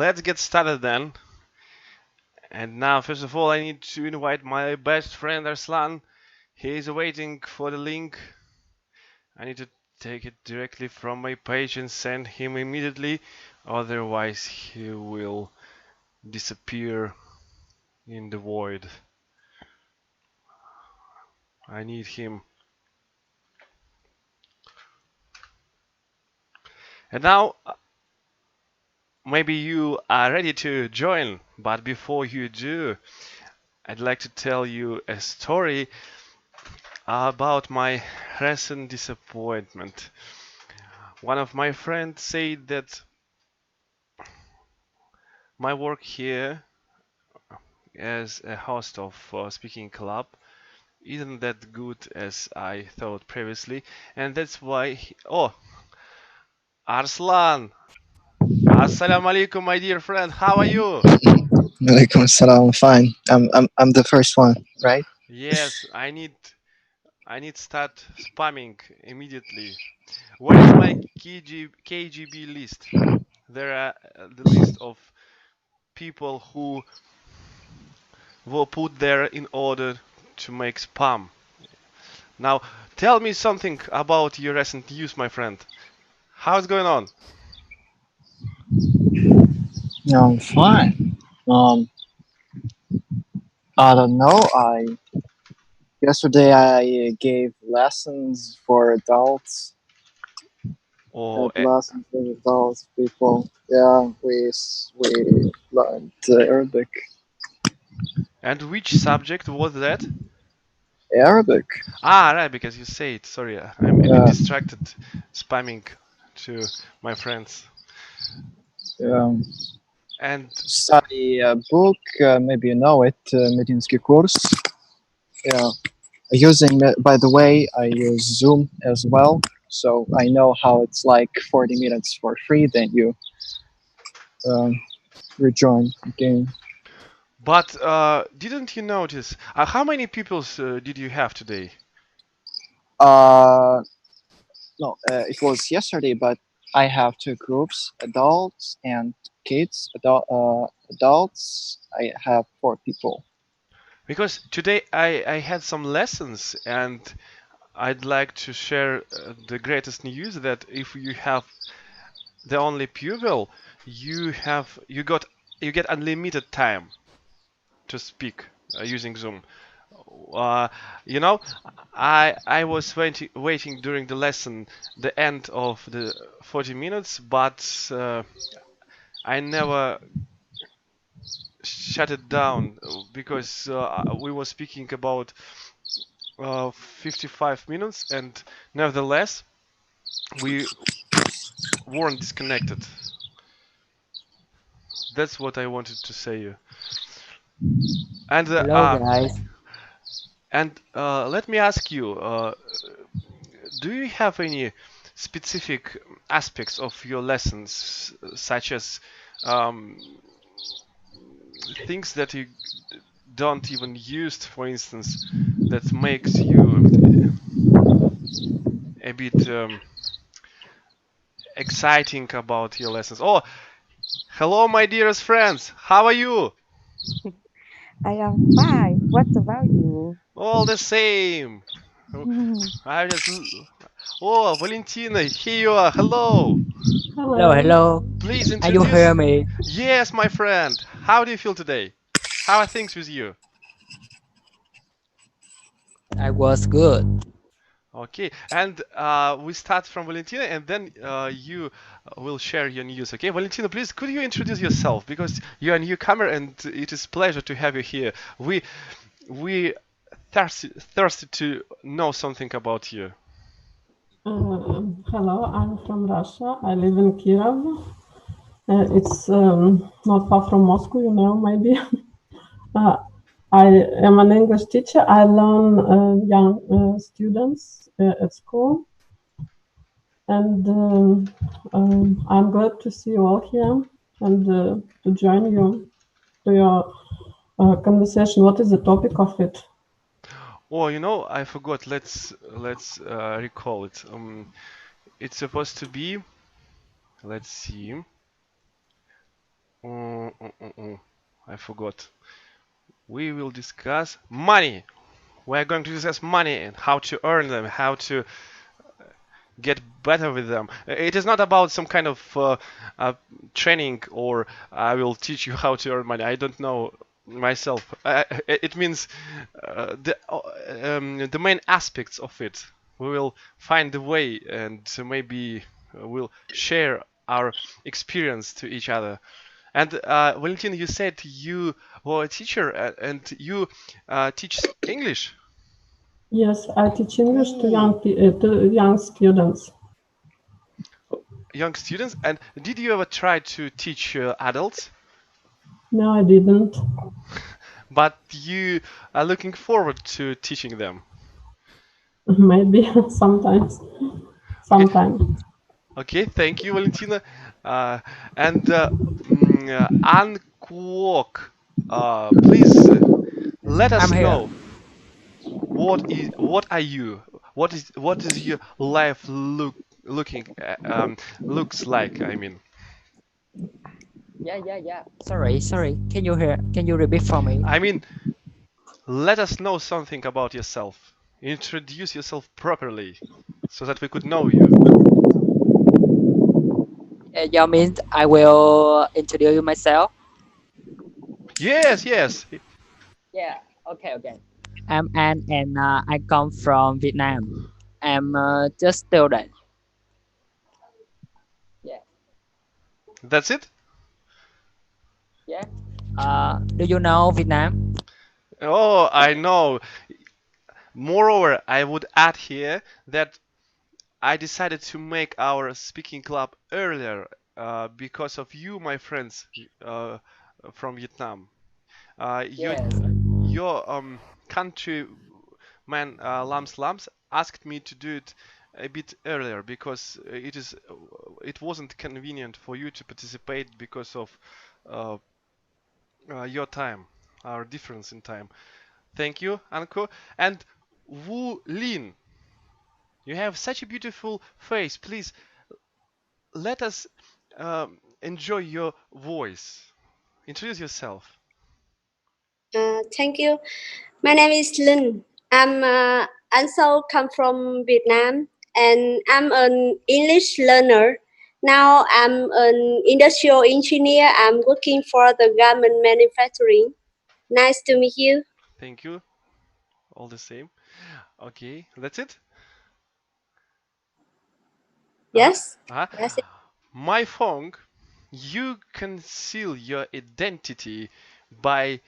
let's get started then. And now, first of all, I need to invite my best friend Arslan. He is waiting for the link. I need to take it directly from my page and send him immediately, otherwise he will disappear in the void. I need him. And now, maybe you are ready to join, but before you do, I'd like to tell you a story about my recent disappointment. One of my friends said that my work here as a host of speaking club isn't that good as I thought previously, and that's why oh, Arslan, assalamu alaikum, my dear friend, how are you? Alaikum salam. Fine. I'm the first one, right? Yes, I need start spamming immediately. Where is my KGB list? There are the list of people who were put there in order to make spam. Now, tell me something about your recent news, my friend. How's going on? I'm fine. I don't know. I Yesterday I gave lessons for adults. Or Had lessons with adults people. Yeah, we learned Arabic. and which subject was that? Arabic. Ah, right, because you say it. Sorry, I'm a bit Yeah. distracted, spamming to my friends. Yeah. And Study a book. Maybe you know it. Medinsky course. Yeah. By the way, I use Zoom as well, so I know how it's like 40 minutes for free. Then you um, rejoin again. but didn't you notice how many pupils did you have today? Uh, no, it was yesterday, but I have two groups: adults and kids. Adults, I have four people. Because today I had some lessons and I'd like to share the greatest news that if you have the only pupil, you get unlimited time to speak using Zoom. Uh, you know, I was waiting during the lesson, the end of the 40 minutes, but I never shut it down because we were speaking about 55 minutes, and nevertheless we weren't disconnected. That's what I wanted to say you. And Hello guys. let me ask you, do you have any specific aspects of your lessons, such as um, things that you don't even use, for instance, that makes you a bit exciting about your lessons? Oh, hello, my dearest friends. How are you? I am fine. What about you? All the same. I just. Oh, Valentina, here you are. Hello. Hello, Hello. hello. Please Are you introduce. hear me? Yes, my friend. How do you feel today? How are things with you? I was good. Okay, and we start from Valentina, and then you will share your news. Okay, Valentina, please, could you introduce yourself because you are a newcomer, and it is pleasure to have you here. We thirsty to know something about you. Hello, I'm from Russia. I live in Kiev. It's not far from Moscow, you know, maybe. uh, I am an English teacher. I learn young students at school. And I'm glad to see you all here and to join you to your conversation. What is the topic of it? Oh, you know, I forgot. Let's recall it. It's supposed to be. Let's see. I forgot. We will discuss money. We're going to discuss money and how to earn them, how to get better with them. It is not about some kind of training or I will teach you how to earn money. I don't know myself. It means the main aspects of it. We will find a way and maybe we'll share our experience to each other. And Valentin, you said you were a teacher and you teach English. Yes, I teach English to young students. Young students. And did you ever try to teach adults? No, I didn't. But you are looking forward to teaching them. Maybe sometimes. Sometimes. Okay, thank you, Valentina. Anne Kwok, please let us I'm here. know what are you? What is your life looks like? I mean, Yeah. Sorry. Can you hear? Can you repeat for me? let us know something about yourself. Introduce yourself properly so that we could know you. You mean I will introduce myself? Yes. Yeah. Okay. I'm An and I come from Vietnam. I'm just student. Yeah. That's it? Yeah. Do you know Vietnam? Oh, I know. Moreover, I would add here that I decided to make our speaking club earlier because of you, my friends from Vietnam. Yes. Your countryman Lams asked me to do it a bit earlier because it wasn't convenient for you to participate because of uh, your time, our difference in time. Thank you, Anko. And Wu Lin, you have such a beautiful face. Please let us enjoy your voice. Introduce yourself. Thank you. My name is Linh. I'm also come from Vietnam, and I'm an English learner. Now I'm an industrial engineer. I'm working for the garment manufacturing. Nice to meet you. Thank you. All the same. Okay, that's it. Yes, Uh-huh. that's it. My Fong, you conceal your identity by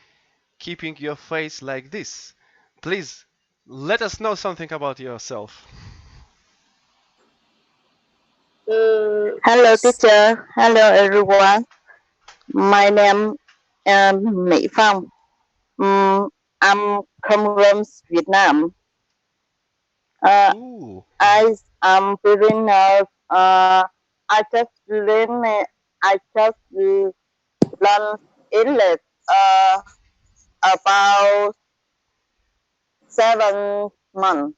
keeping your face like this. Please let us know something about yourself. Hello, teacher. Hello, everyone. My name is Mỹ Phong. Um, I'm from Vietnam. Ooh. I am very nervous. I just learn. I just learn English. About 7 months.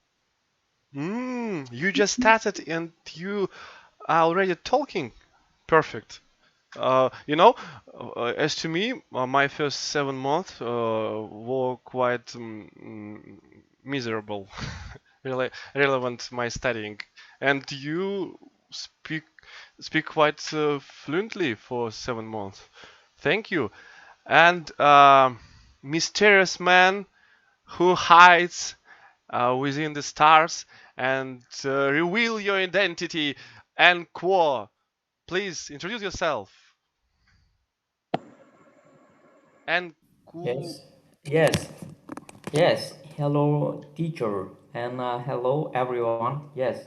You just started and you are already talking. Perfect. As to me, my first 7 months were quite miserable, really relevant my studying, and you speak quite fluently for 7 months. Thank you. And mysterious man who hides within the stars and reveal your identity and Quo. Please introduce yourself. And Ku. Yes. Hello, teacher, and hello, everyone. Yeah.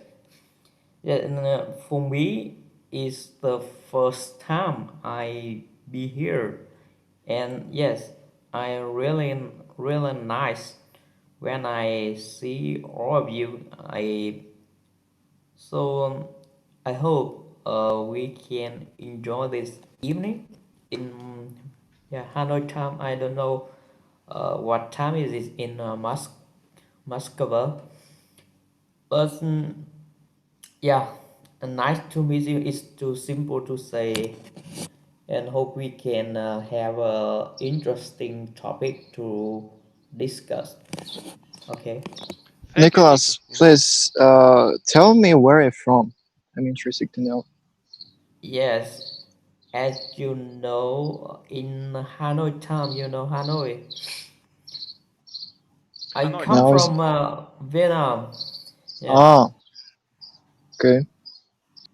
And, for me, it's the first time I be here, and yes, I really nice when I see all of you. I hope we can enjoy this evening in Hanoi time. I don't know what time is it in Moscow, but yeah, nice to meet you. It's too simple to say and hope we can have a interesting topic to discuss. Okay. Thank you, Nicholas, Nico. please tell me where you're from. I'm interested to know. Yes, as you know, in Hanoi town, you know Hanoi. I Hanoi come town. Now is from Vietnam. Yes, ah okay.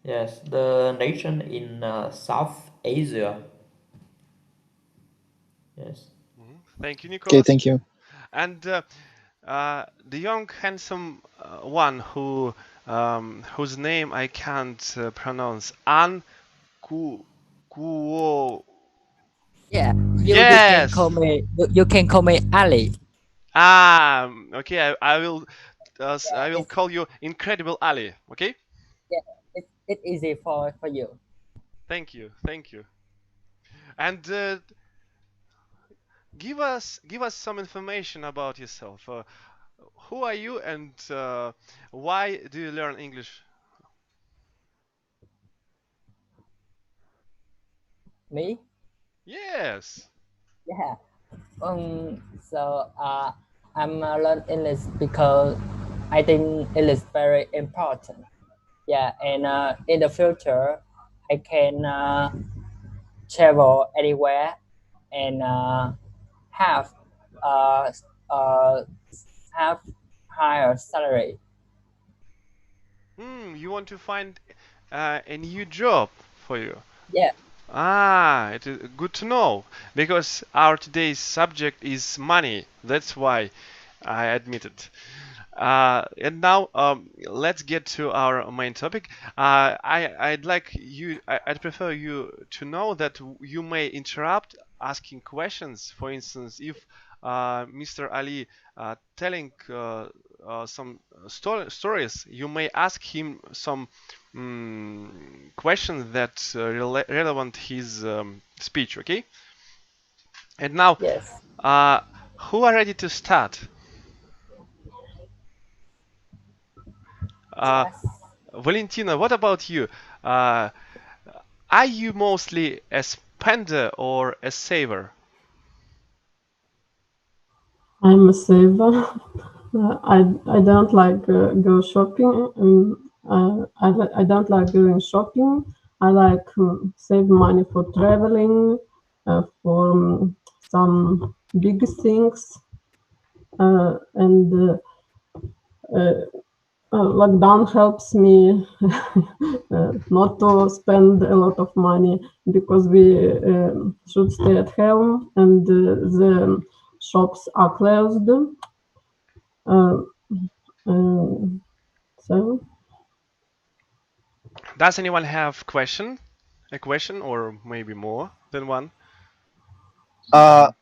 yes, the nation in South Asia. Yes. Thank you, Okay, Nicholas. thank you. And the young, handsome one whose name I can't pronounce, An Kuo. Yeah, you can Yes. call me you can call me Ali. Okay. I will It's call you Incredible Ali. Okay. yeah, it's easy for you. Thank you. Thank you. And give us some information about yourself. Who are you, and why do you learn English? Me? Yes. Yeah. So I'm learn English because I think it is very important. Yeah, and in the future, I can travel anywhere and have uh, uh, have higher salary. You want to find a new job for you. Yeah. It is good to know because our today's subject is money. That's why I admit it. And now let's get to our main topic. I'd prefer you to know that you may interrupt asking questions. For instance, if Mr. Ali telling some stories, you may ask him some questions that relevant his speech. Okay. And now, Yes. who are ready to start? Uh, Yes. Valentina, what about you? Uh, are you mostly a spender or a saver? I'm a saver. I don't like go shopping. I don't like going shopping. I like save money for traveling, for some big things, and lockdown helps me not to spend a lot of money because we should stay at home and the shops are closed. Uh, so Does anyone have a question, or maybe more than one?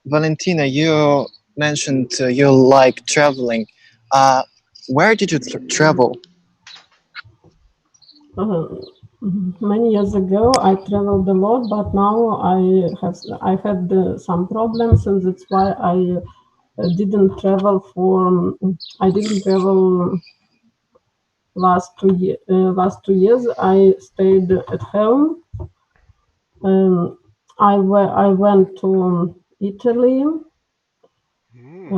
Valentina, you mentioned you like traveling. Uh, where did you travel? uh, many years ago I traveled a lot, but now I had some problems, and that's why didn't travel for I didn't travel last 2 years. I stayed at home. I went to Italy,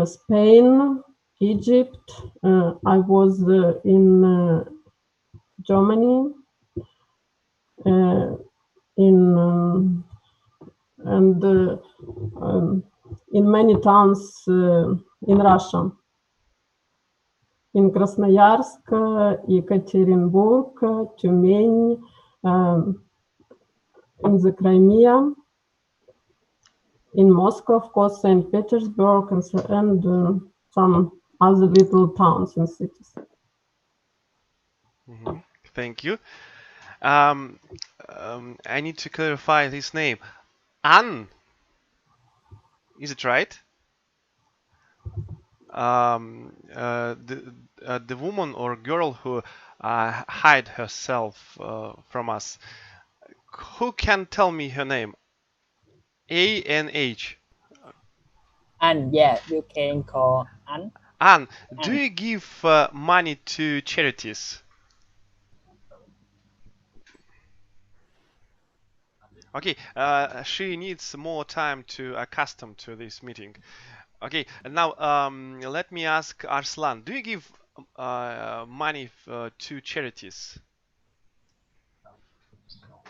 Spain, Egypt. I was in Germany, in and in many towns in Russia, in Krasnoyarsk, Ekaterinburg, Tyumeny, in the Crimea, in Moscow, of course, St. Petersburg, and some other little towns and cities. Thank you. I need to clarify this name. Anne, is it right? The woman or girl who hide herself from us. Who can tell me her name? A-N-H. And yeah, you can call Anne, do and you give money to charities? Okay, she needs more time to accustom to this meeting. Okay, and now let me ask Arslan, do you give money to charities?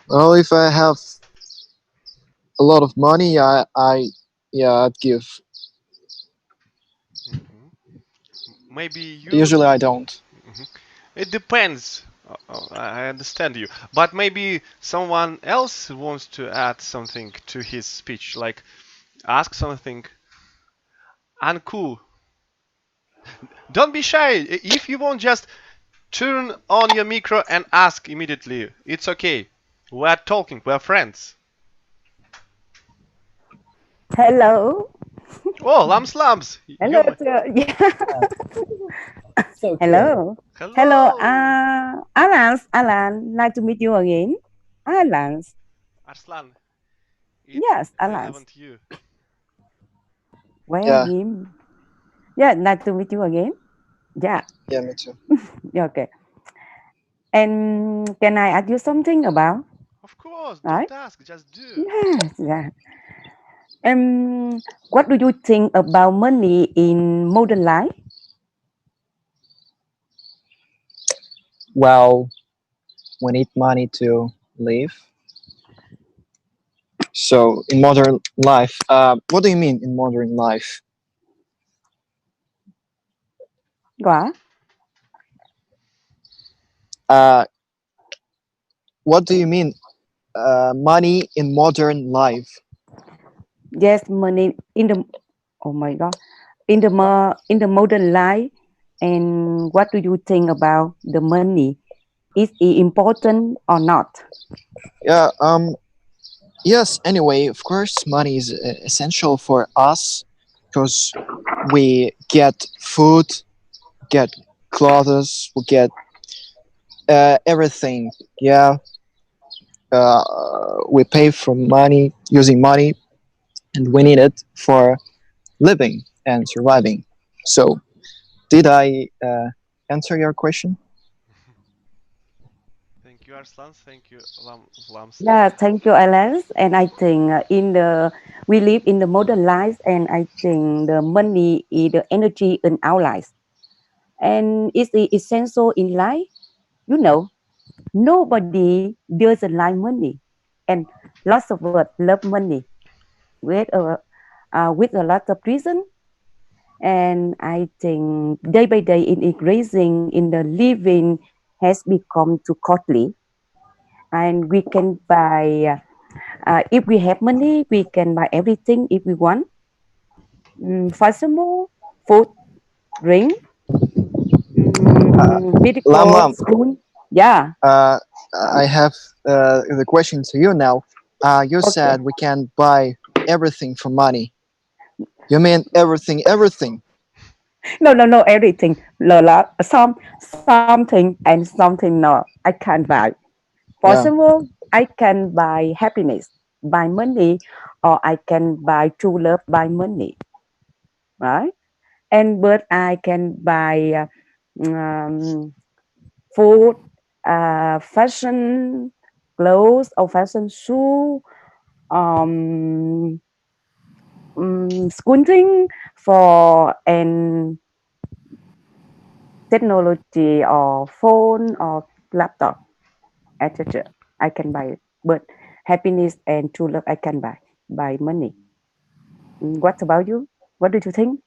Well, if I have a lot of money, I'd give. Mhm. Maybe you. Usually, I don't. It depends. I understand you, but maybe someone else wants to add something to his speech, like ask something uncool. Don't be shy. If you want, just turn on your micro and ask immediately. It's okay. We're talking. We're friends. Hello. Oh, Lams Lams. Hello. You. Yeah. So Hello. Hello. Hello. Alan. Alan. Nice to meet you again. Alan. Arslan. It's Yes, Alan. relevant to you. Where Yeah. him? Yeah, nice to meet you again. Yeah. Yeah, me too. Yeah, okay. And can I ask you something about? Of course. Right? Don't ask. Just do. Yes. Yeah. What do you think about money in modern life? Well, we need money to live. So in modern life, what do you mean in modern life? What? What do you mean, money in modern life? Yes, money in the. Oh my God. In the modern life, and what do you think about the money? Is it important or not? Yeah. Yes. Anyway, of course, money is essential for us because we get food, get clothes, we get everything. Yeah. We pay for money using money, and we need it for living and surviving. So, did I answer your question? Thank you, Arslan. Thank you, Lams. Yeah, thank you, Alex. And I think we live in the modern life, and I think the money is the energy in our lives, and it's essential in life. You know, nobody doesn't like money, and lots of us love money with a lot of reason. And I think day by day in increasing in the living has become too costly, and we can buy. If we have money, we can buy everything if we want. Fashionable, food, drink, Lam medical, Lam, school. Yeah. I have the question to you now. You Okay. said we can buy everything for money. You mean everything, everything? No, everything. Something and something no. I can't buy. For Yeah. example, I can buy happiness by money, or I can buy true love by money, right? And but I can buy food, fashion clothes or fashion shoe, um, schooling for and technology or phone or laptop, etc. I can buy it, but happiness and true love I can buy money. What about you? What do you think?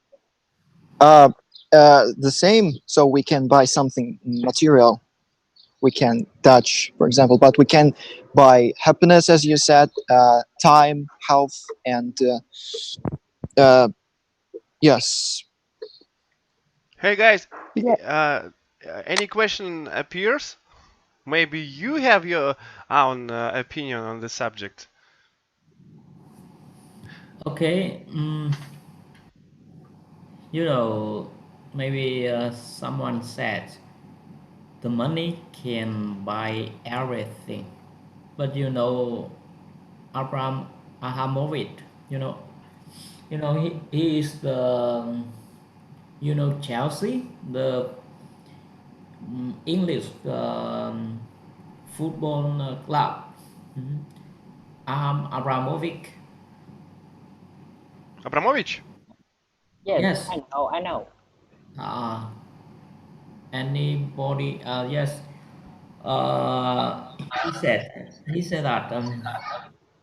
Uh, the same. So we can buy something material. We can touch, for example, but we can buy happiness, as you said, time, health, and yes. Hey guys, Yeah. any question appears? Maybe you have your own opinion on the subject. Okay. You know, maybe someone said the money can buy everything, but Abraham Ahamovich, you know, he is the Chelsea, the English football club. Mhm. Abramovich. Abramovich? Yes, Yes. I know. Uh, Anybody? Yes. He said that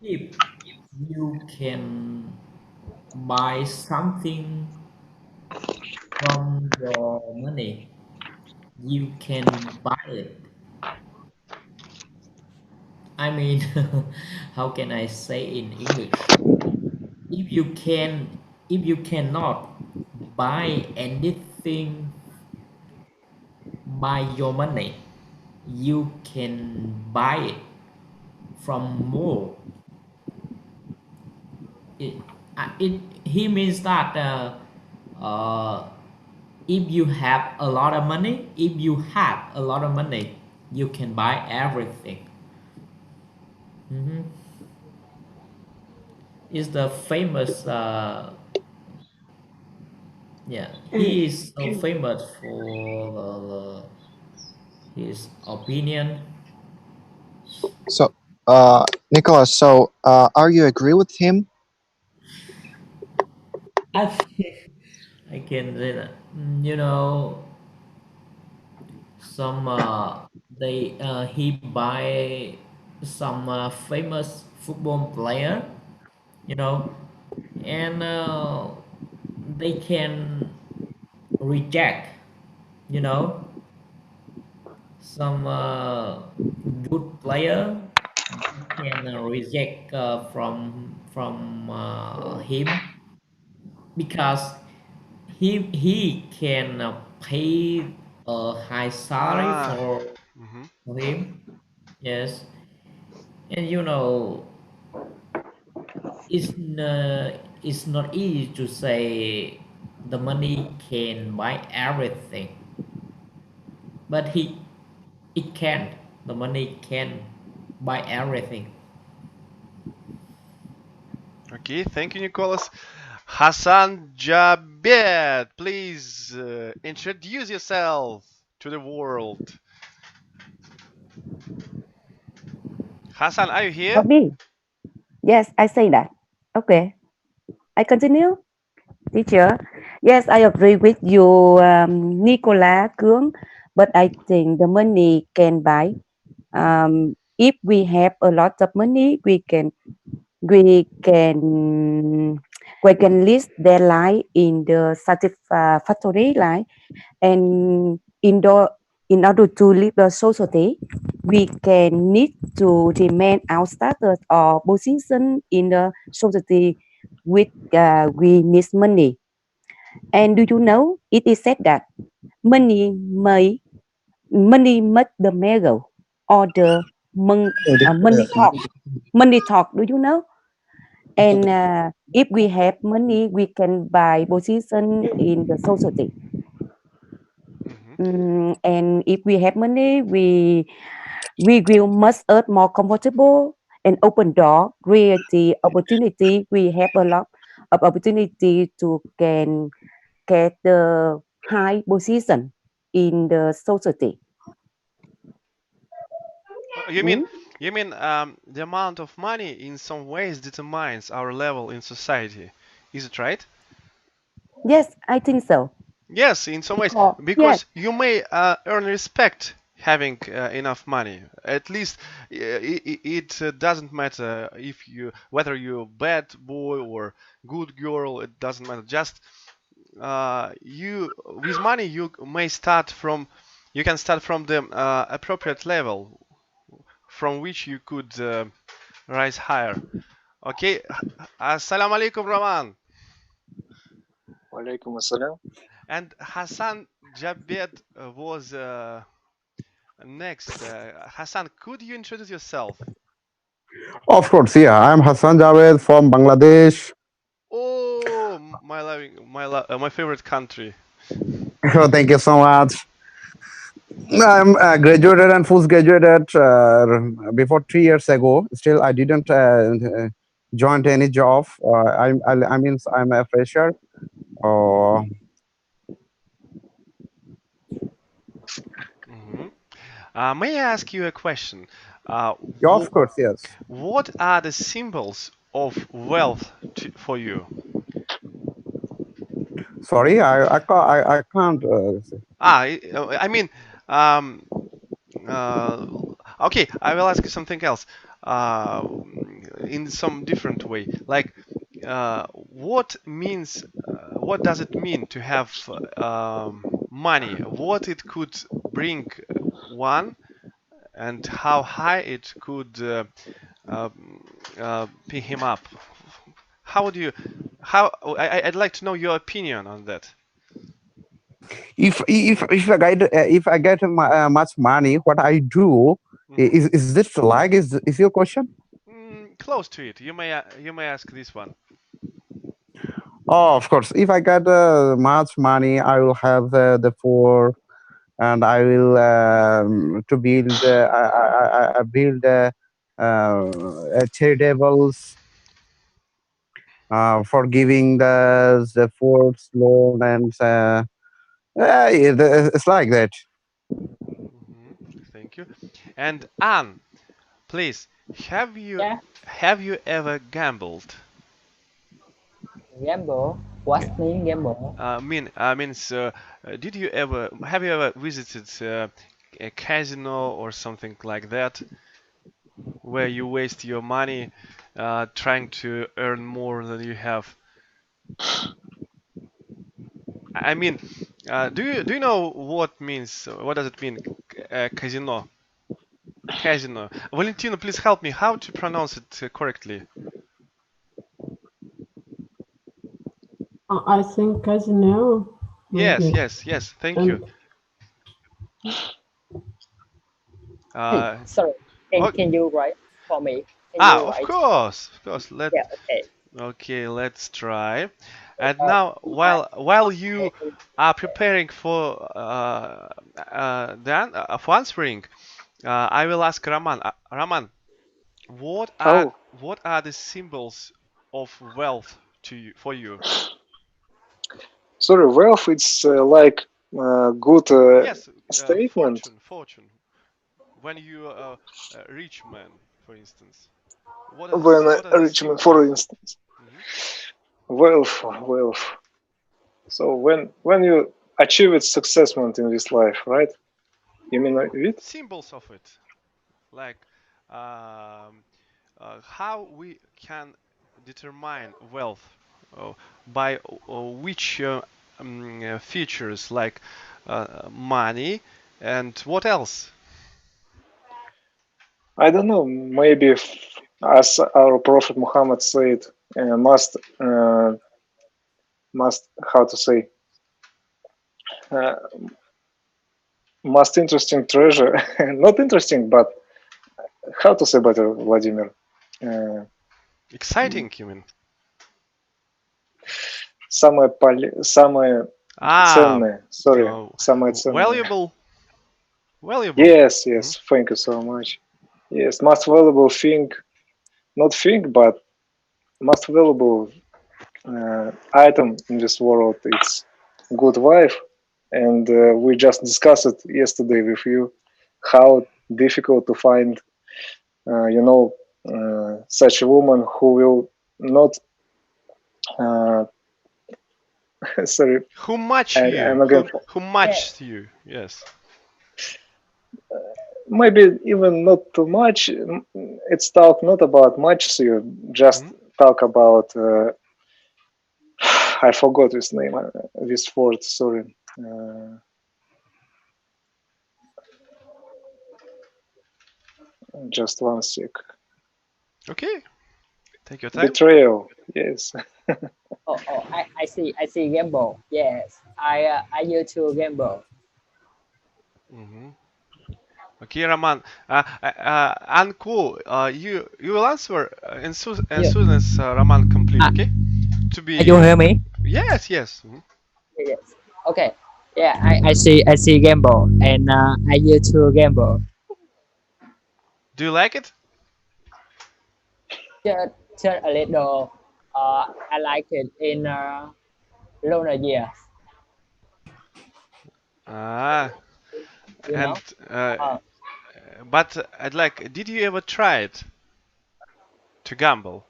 if you can buy something from your money, you can buy it. I mean, how can I say in English? If you can, if you cannot buy anything by your money, you can buy it from more. It he means that uh, if you have a lot of money, you can buy everything. Mhm. Is the famous yeah, he is so famous for his opinion. So, Nicholas, so are you agree with him? I think I can say that. You know, some they he buy some famous football player, you know, and they can reject, you know, some good player can reject from him because he can pay a high salary Ah. for him. Yes, and you know it's not easy to say the money can buy everything, but it can. The money can buy everything. Okay, thank you, Nicholas. Hassan Jabed, please introduce yourself to the world. Hassan, are you here? For me, yes, I say that. Okay, I continue, teacher. Yes, I agree with you, Nicola Kuhn, but I think the money can buy. If we have a lot of money, we can we can list their life in the satisfactory life, and in order to live the society, we can need to remain our status or position in the society with we need money. And do you know it is said that money may money make the merry or the money talk. Do you know? And if we have money, we can buy position in the society. And if we have money, we will must earn more comfortable and open door, create the opportunity. We have a lot of opportunity to can get the high position in the society. You mean Mm? the amount of money in some ways determines our level in society? Is it right? Yes, I think so. Yes, in some ways, Yes, because you may earn respect having enough money. At least it doesn't matter if you whether you're bad boy or good girl. It doesn't matter. Just you with money you can start from the appropriate level from which you could rise higher. Okay, assalamu alaikum, Roman. Walaikum assalam. And Hassan Jabed was next. Hassan, could you introduce yourself? Of course, yeah. I'm Hassan Javed from Bangladesh. Oh, my favorite country. Oh, thank you so much. I'm graduated and postgraduated before 3 years ago. Still, I didn't join any job. I mean, I'm a fresher. Uh, May I ask you a question? Yeah, of course, yes. What are the symbols of wealth for you? Sorry, I can't. I mean, okay, I will ask you something else in some different way. Like, what does it mean to have money? What it could bring one, and how high it could pick him up? How would you? I'd like to know your opinion on that. If I get much money, what I do is this like is your question? Close to it. You may ask this one. Oh, of course. If I get much money, I will have the poor, and I will to build. I build charitables for giving the poor loan, and it's like that. Thank you. And Anne, please, have you ever gambled? Gamble? What mean gamble? Means have you ever visited a casino or something like that, where you waste your money trying to earn more than you have? I mean, do you know what does it mean, casino? Casino. Valentino, please help me. How to pronounce it correctly? I think casino. Maybe. Yes. Thank you. Sorry. Can you write for me? Of course. Let's. Yeah. Okay. Okay, let's try. And now, while you are preparing for answering, I will ask Raman. Raman, what are the symbols of wealth for you? Sorry, wealth. It's like good statement. Fortune. When you are a rich man, for instance. When a rich man, for instance. Wealth. So when you achieve it successful in this life, right? You mean it? Symbols of it, like how we can determine wealth by which features, like money, and what else? I don't know. Maybe as our Prophet Muhammad said, must how to say, most interesting treasure. Not interesting, but how to say better, Vladimir? Exciting, you mean? Самое ценное. Sorry, самое ценное. Valuable. Yes. Thank you so much. Yes, most valuable thing, not thing, but most valuable item in this world. It's good wife, and we just discussed it yesterday with you. How difficult to find, such a woman who will not. Sorry. Who match you? Who matched you? Yes. Maybe even not too much. It's talk not about much. So you just talk about. I forgot his name. This word. Sorry. Just one sec. Okay. Take your time. Betrayal. Yes. I see gamble. Yes, I used to gamble. Okay, Roman. Uncle, you will answer as soon as Roman complete. Okay. You hear me? Yes. Yes. Okay. Yeah, I see gamble, and I used to gamble. Do you like it? Just a little. I like it in longer years. But I'd like, did you ever try it to gamble?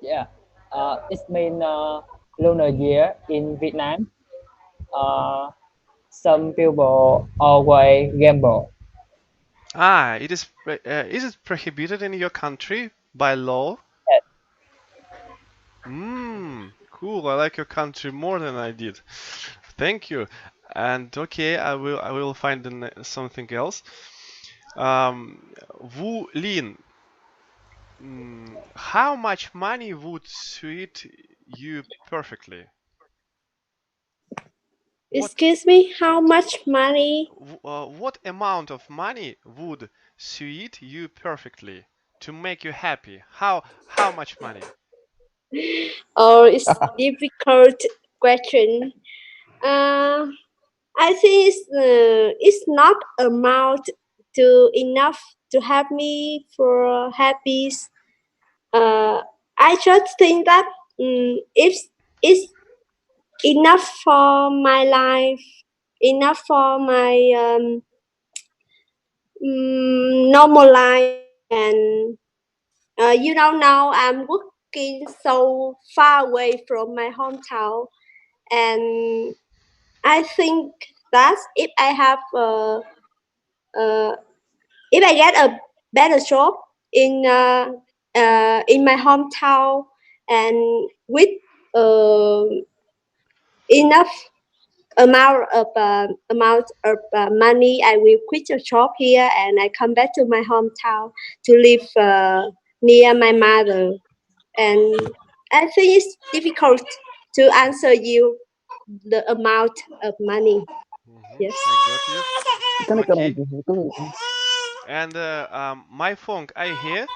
Yeah. It's been lunar year in Vietnam. Some people always gamble. Ah, is it prohibited in your country by law? Cool. I like your country more than I did. Thank you. And okay, I will find something else. Wu Lin, how much money would suit you perfectly? Excuse me, how much money? What amount of money would suit you perfectly to make you happy? How much money? Oh, it's difficult question. I think it's not amount to enough to have me for happy. I just think that if it's enough for my life, enough for my normal life, and now I'm working so far away from my hometown, and I think that if I have if I get a better job in my hometown and with uh, enough amount of money, I will quit the job here and I come back to my hometown to live near my mother. And I think it's difficult to answer you the amount of money. Yes. I got you. Okay. And my phone, are you here?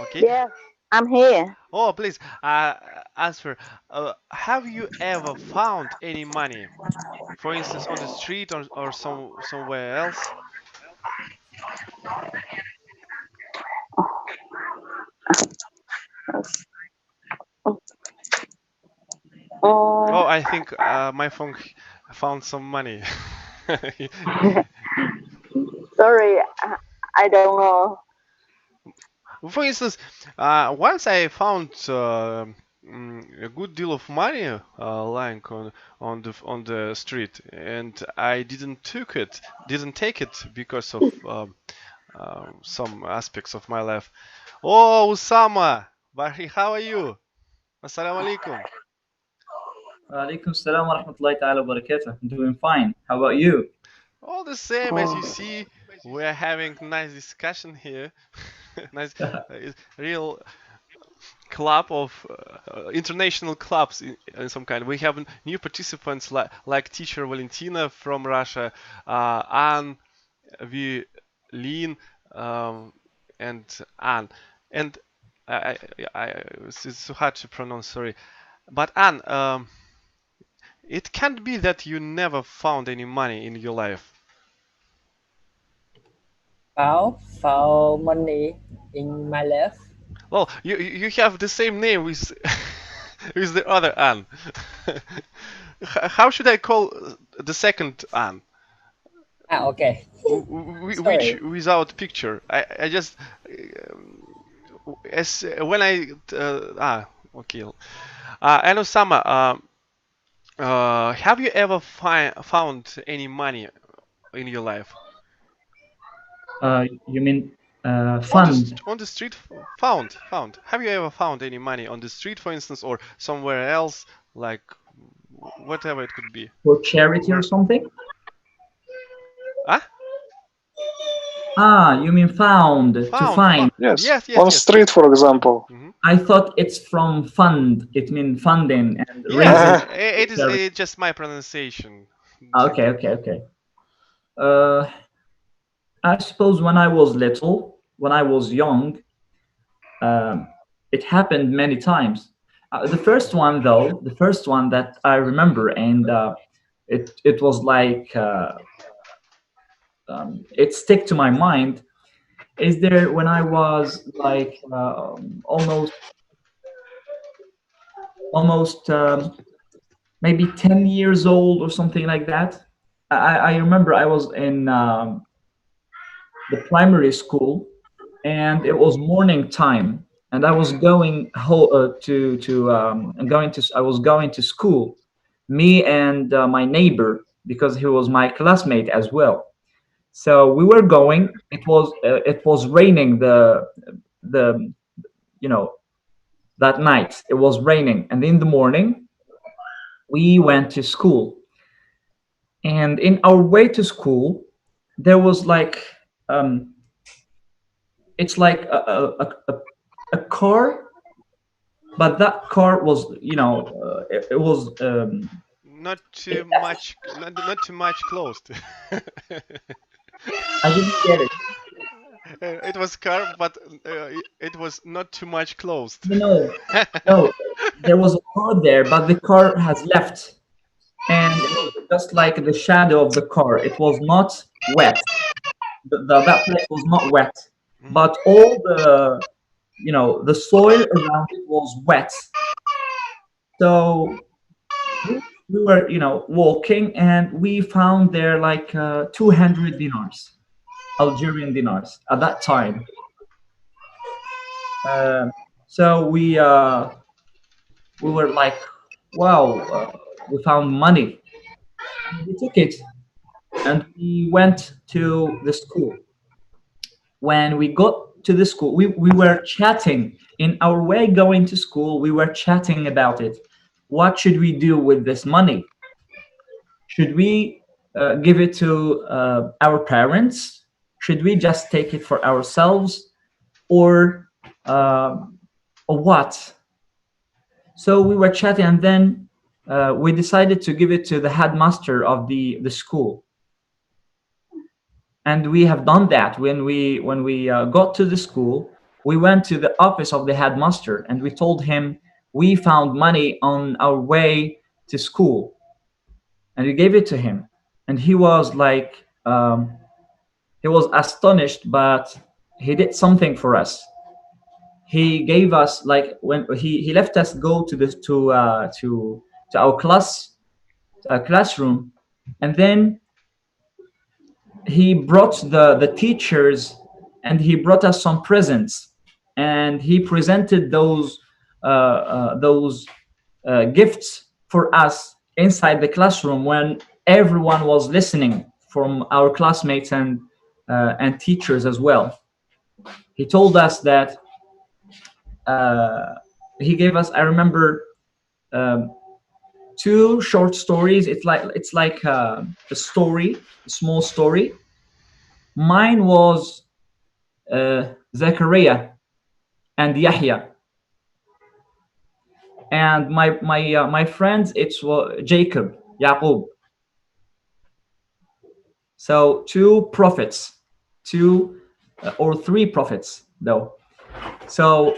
Okay. Yes, I'm here. Oh, please answer. Have you ever found any money, for instance, on the street or somewhere else? Oh, I think my phone found some money. Sorry, I don't know. For instance, once I found a good deal of money lying on the street, and I didn't take it because of some aspects of my life. Oh, Usama, Bahri, how are you? Assalamu alaikum. Alaikum salam wa rahmatullahi ta'ala wa barakatuh. I'm doing fine. How about you? All the same, as you see, we're having nice discussion here. Nice, real club of international clubs in some kind. We have new participants like teacher Valentina from Russia, Anne, Lin, and Anne. And it's so hard to pronounce, sorry. But Anne, it can't be that you never found any money in your life. Found money in my life. Well, you have the same name with with the other Anne. How should I call the second Anne? Okay. Which without picture. I just as when I okay. And Osama, have you ever found any money in your life? You mean fund? On the street, found. Have you ever found any money on the street, for instance, or somewhere else, like whatever it could be? For charity or something? Huh? You mean found, to find? Yes. On street, for example. I thought it's from fund. It means funding and yeah, raising. It's just my pronunciation. Okay. I suppose when I was little, when I was young, it happened many times. The first one that I remember, and it was like it stick to my mind, is there when I was like almost maybe 10 years old or something like that. I remember I was in the primary school, and it was morning time, and I was going I was going to school, me and my neighbor, because he was my classmate as well. So we were going. It was raining the you know that night. It was raining, and in the morning we went to school. And in our way to school, there was like it's like a car, but that car was it was Not too much, not too much closed. I didn't get it. It was car, but it was not too much closed. No, no, there was a car there, but the car has left, and it was just like the shadow of the car. It was not wet. That place was not wet, but all the soil around it was wet. So we were walking, and we found there like 200 dinars, Algerian dinars at that time. So we were like, wow, we found money. And we took it, and we went to the school. When we got to the school, we were chatting in our way going to school. We were chatting about it. What should we do with this money? Should we give it to our parents? Should we just take it for ourselves, or what? So we were chatting, and then we decided to give it to the headmaster of the school. And we have done that. When we got to the school, we went to the office of the headmaster, and we told him we found money on our way to school, and we gave it to him. And he was like, he was astonished, but he did something for us. He gave us, like, when he left us go to our classroom, and then he brought the teachers, and he brought us some presents, and he presented those gifts for us inside the classroom when everyone was listening, from our classmates and teachers as well. He told us that he gave us, I remember, 2 short stories. It's like a story, a small story. Mine was Zachariah and Yahya, and my friends, it's Jacob, Yaqub. So 2 prophets, 2 or 3 prophets though. So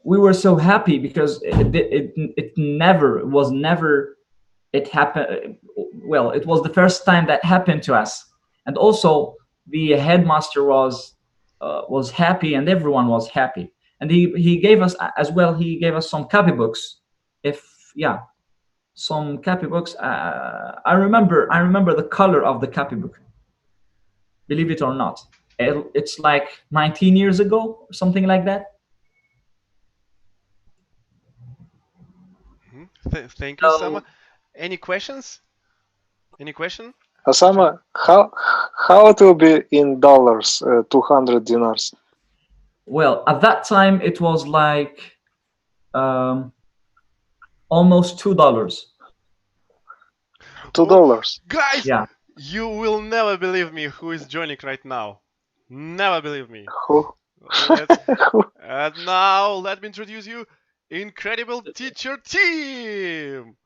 we were so happy because it happened. Well, it was the first time that happened to us, and also the headmaster was happy, and everyone was happy. And he gave us as well. He gave us some copybooks. Some copybooks. I remember the color of the copybook. Believe it or not, it's like 19 years ago or something like that. Thank you, Sama. Any questions? Any question? Osama, how it will be in dollars, 200 dinars? Well, at that time it was like almost $2. $2. Guys, yeah, you will never believe me who is joining right now. Never believe me. Who? And now let me introduce you, incredible teacher team.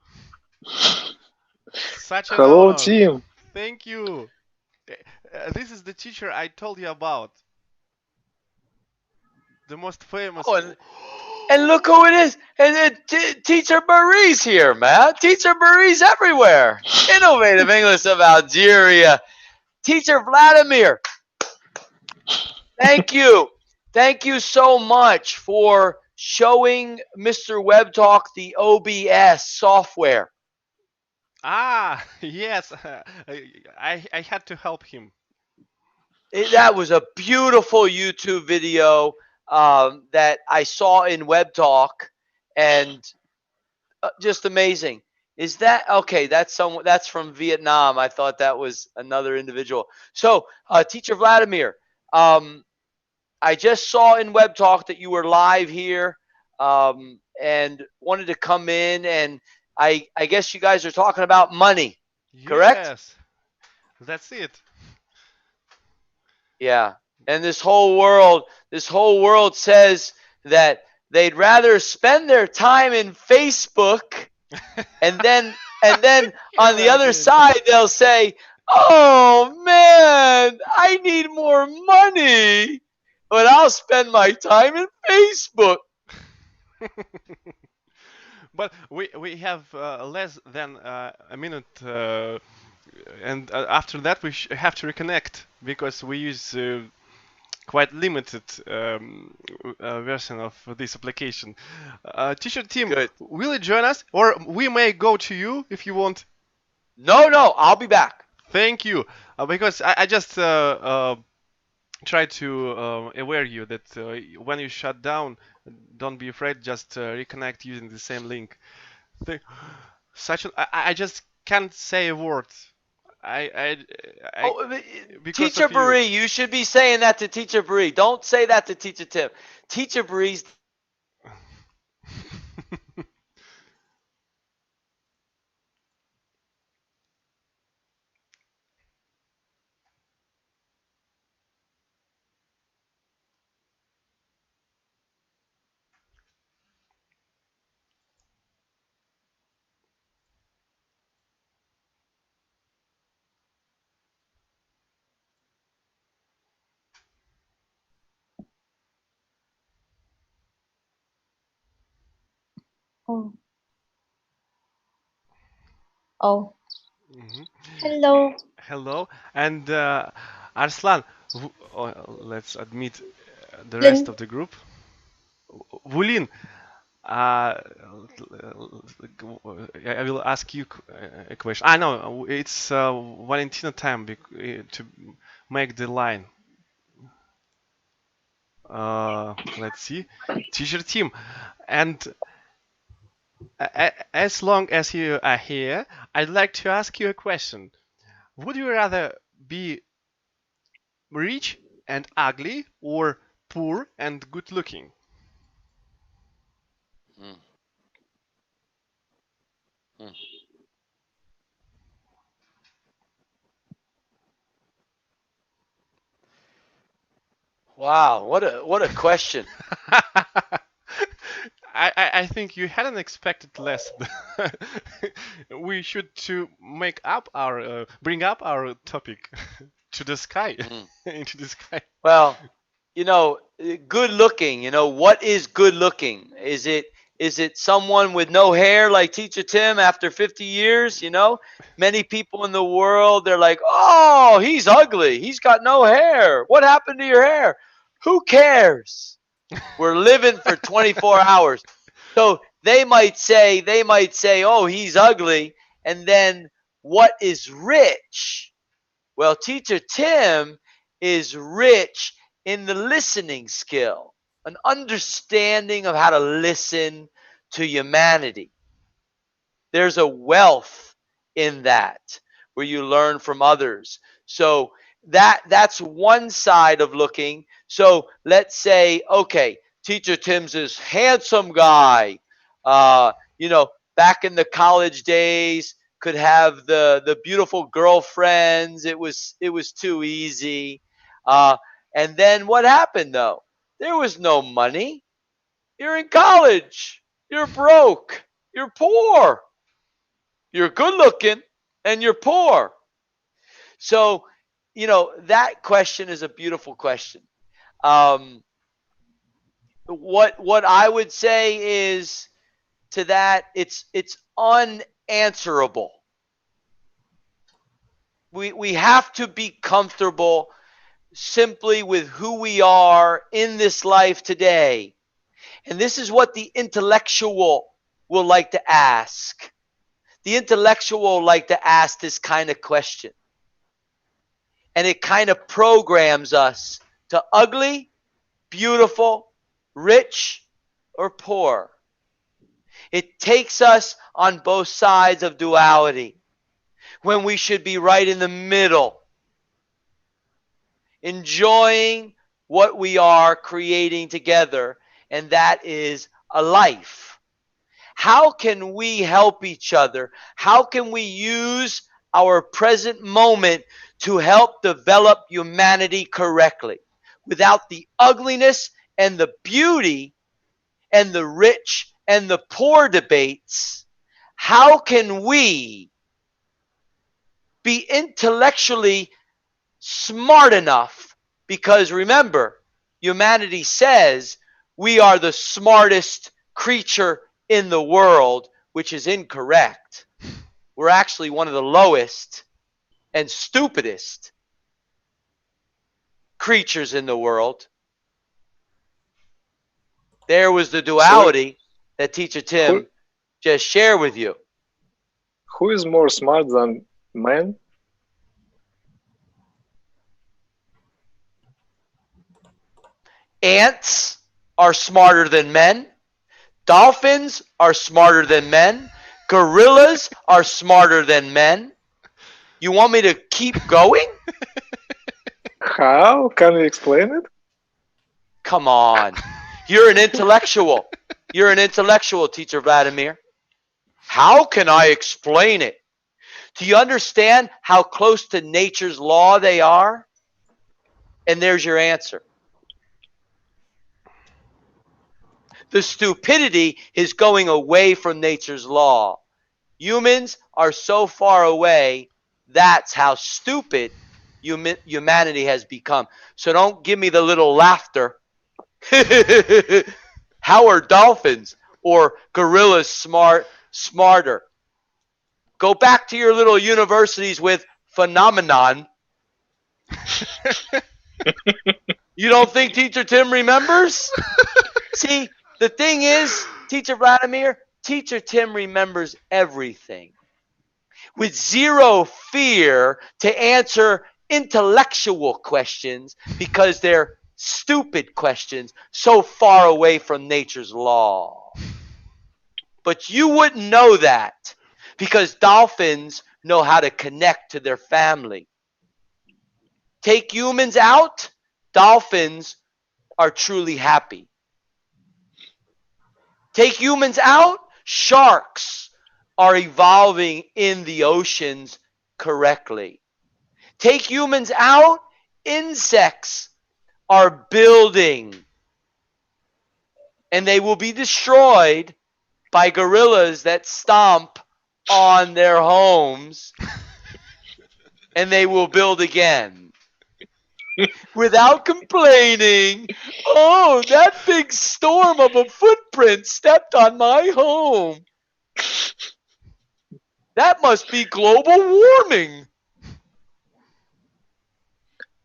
Such an Hello, honor. team. Thank you. This is the teacher I told you about. The most famous. Oh, and look who it is. And Teacher Marie's here, man. Teacher Marie's everywhere. Innovative English of Algeria. Teacher Vladimir. Thank you. Thank you so much for showing Mr. Web Talk the OBS software. Ah, yes. I had to help him. That was a beautiful YouTube video that I saw in Web Talk, and just amazing. Is that okay? That's from Vietnam. I thought that was another individual. So, Teacher Vladimir, I just saw in Web Talk that you were live here, and wanted to come in, and I guess you guys are talking about money, correct? Yes, that's it. Yeah. And this whole world says that they'd rather spend their time in Facebook, and then on the other side they'll say, "Oh man, I need more money, but I'll spend my time in Facebook." But we have less than a minute, and after that we have to reconnect because we use quite limited version of this application. Teacher Tim, will you join us, or we may go to you if you want? No, I'll be back. Thank you, because I just try to aware you that when you shut down, don't be afraid, just reconnect using the same link. I just can't say a word. Teacher Bree, you should be saying that to Teacher Bree. Don't say that to Teacher Tim. Teacher Bree's. Oh. Oh. Hello. Hello, and Arslan, let's admit the rest of the group. Vulin, I will ask you a question. No, it's Valentina time to make the line. Let's see, Teacher Tim, and as long as you are here, I'd like to ask you a question. Would you rather be rich and ugly, or poor and good looking? Wow, what a question. I think you hadn't expected less. We should to make up our bring up our topic to the sky, into the sky. Well, good looking. What is good looking? Is it someone with no hair like Teacher Tim after 50 years? Many people in the world, they're like, "Oh, he's ugly. He's got no hair. What happened to your hair?" Who cares? We're living for 24 hours. So they might say, "Oh, he's ugly." And then what is rich? Well, Teacher Tim is rich in the listening skill, an understanding of how to listen to humanity. There's a wealth in that where you learn from others. So that's one side of looking. So let's say, okay, Teacher Tim's this handsome guy, back in the college days, could have the beautiful girlfriends. It was too easy. And then what happened though? There was no money. You're in college. You're broke. You're poor. You're good looking and you're poor. So, that question is a beautiful question. What I would say is to that, it's unanswerable. We have to be comfortable simply with who we are in this life today. And this is what the intellectual will like to ask. The intellectual will like to ask this kind of question. And it kind of programs us to ugly, beautiful, rich, or poor. It takes us on both sides of duality when we should be right in the middle, enjoying what we are creating together, and that is a life. How can we help each other? How can we use our present moment to help develop humanity correctly without the ugliness and the beauty and the rich and the poor debates? How can we be intellectually smart enough? Because remember, humanity says we are the smartest creature in the world, which is incorrect. We're actually one of the lowest and stupidest creatures in the world. There was the duality that Teacher Tim just shared with you. Who is more smart than man? Ants are smarter than men. Dolphins are smarter than men. Gorillas are smarter than men. You want me to keep going? How? Can you explain it? Come on. You're an intellectual. You're an intellectual, Teacher Vladimir. How can I explain it? Do you understand how close to nature's law they are? And there's your answer. The stupidity is going away from nature's law. Humans are so far away, that's how stupid humanity has become. So don't give me the little laughter. How are dolphins or gorillas smarter? Go back to your little universities with phenomenon. You don't think Teacher Tim remembers? See, the thing is, Teacher Vladimir, Teacher Tim remembers everything with zero fear to answer intellectual questions because they're stupid questions so far away from nature's law. But you wouldn't know that because dolphins know how to connect to their family. Take humans out, dolphins are truly happy. Take humans out, sharks are evolving in the oceans correctly. Take humans out, insects are building. And they will be destroyed by gorillas that stomp on their homes. And they will build again. Without complaining, oh, that big storm of a footprint stepped on my home. That must be global warming.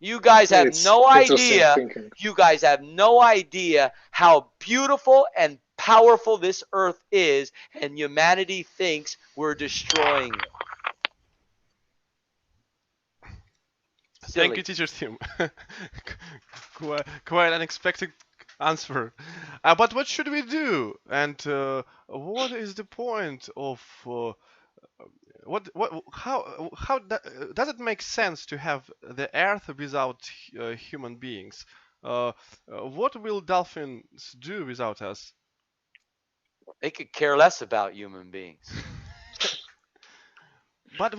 You guys have no idea. You guys have no idea how beautiful and powerful this earth is, and humanity thinks we're destroying it. Thank you, Teacher Tim. Quite unexpected answer. But what should we do? And what is the point of how does it make sense to have the Earth without human beings? What will dolphins do without us? They could care less about human beings. But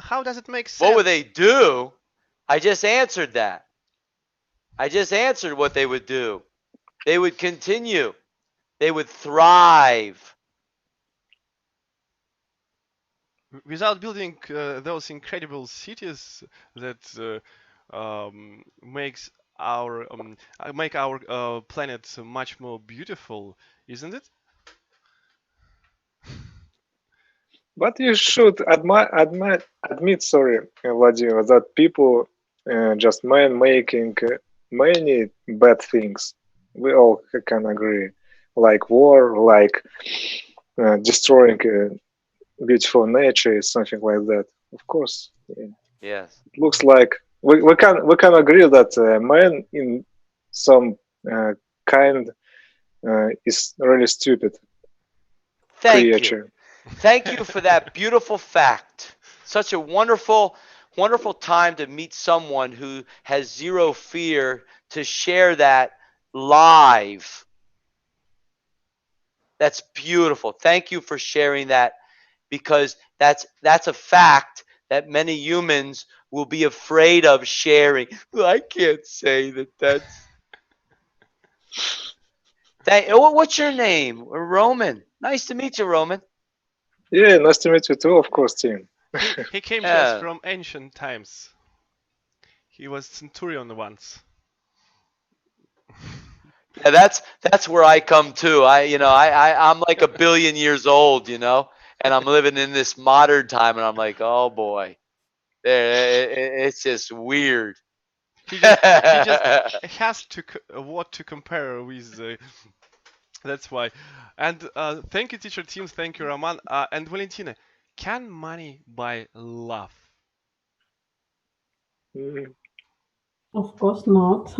how does it make sense? What would they do? I just answered that. I just answered what they would do. They would continue. They would thrive. Without building those incredible cities that make our planet much more beautiful, isn't it? But you should admit, Vladimir, that people just man making many bad things. We all can agree. like war, like destroying beautiful nature, something like that. Of course, yeah. Yes. It looks like we can agree that man in some kind is really stupid Thank you. creature. Thank you for that beautiful fact. Such a wonderful, wonderful time to meet someone who has zero fear to share that live. That's beautiful. Thank you for sharing that, because that's a fact that many humans will be afraid of sharing. Well, I can't say that's. What's your name? Roman. Nice to meet you, Roman. Yeah, nice to meet you too, of course, Tim. He came to us from ancient times. He was centurion once. Yeah, that's where I come to. I'm like a billion years old, and I'm living in this modern time, and I'm like, oh boy, it's just weird. He just has to what to compare with. That's why. And thank you, teacher Tim. Thank you, Roman. And Valentina, can money buy love? Of course not.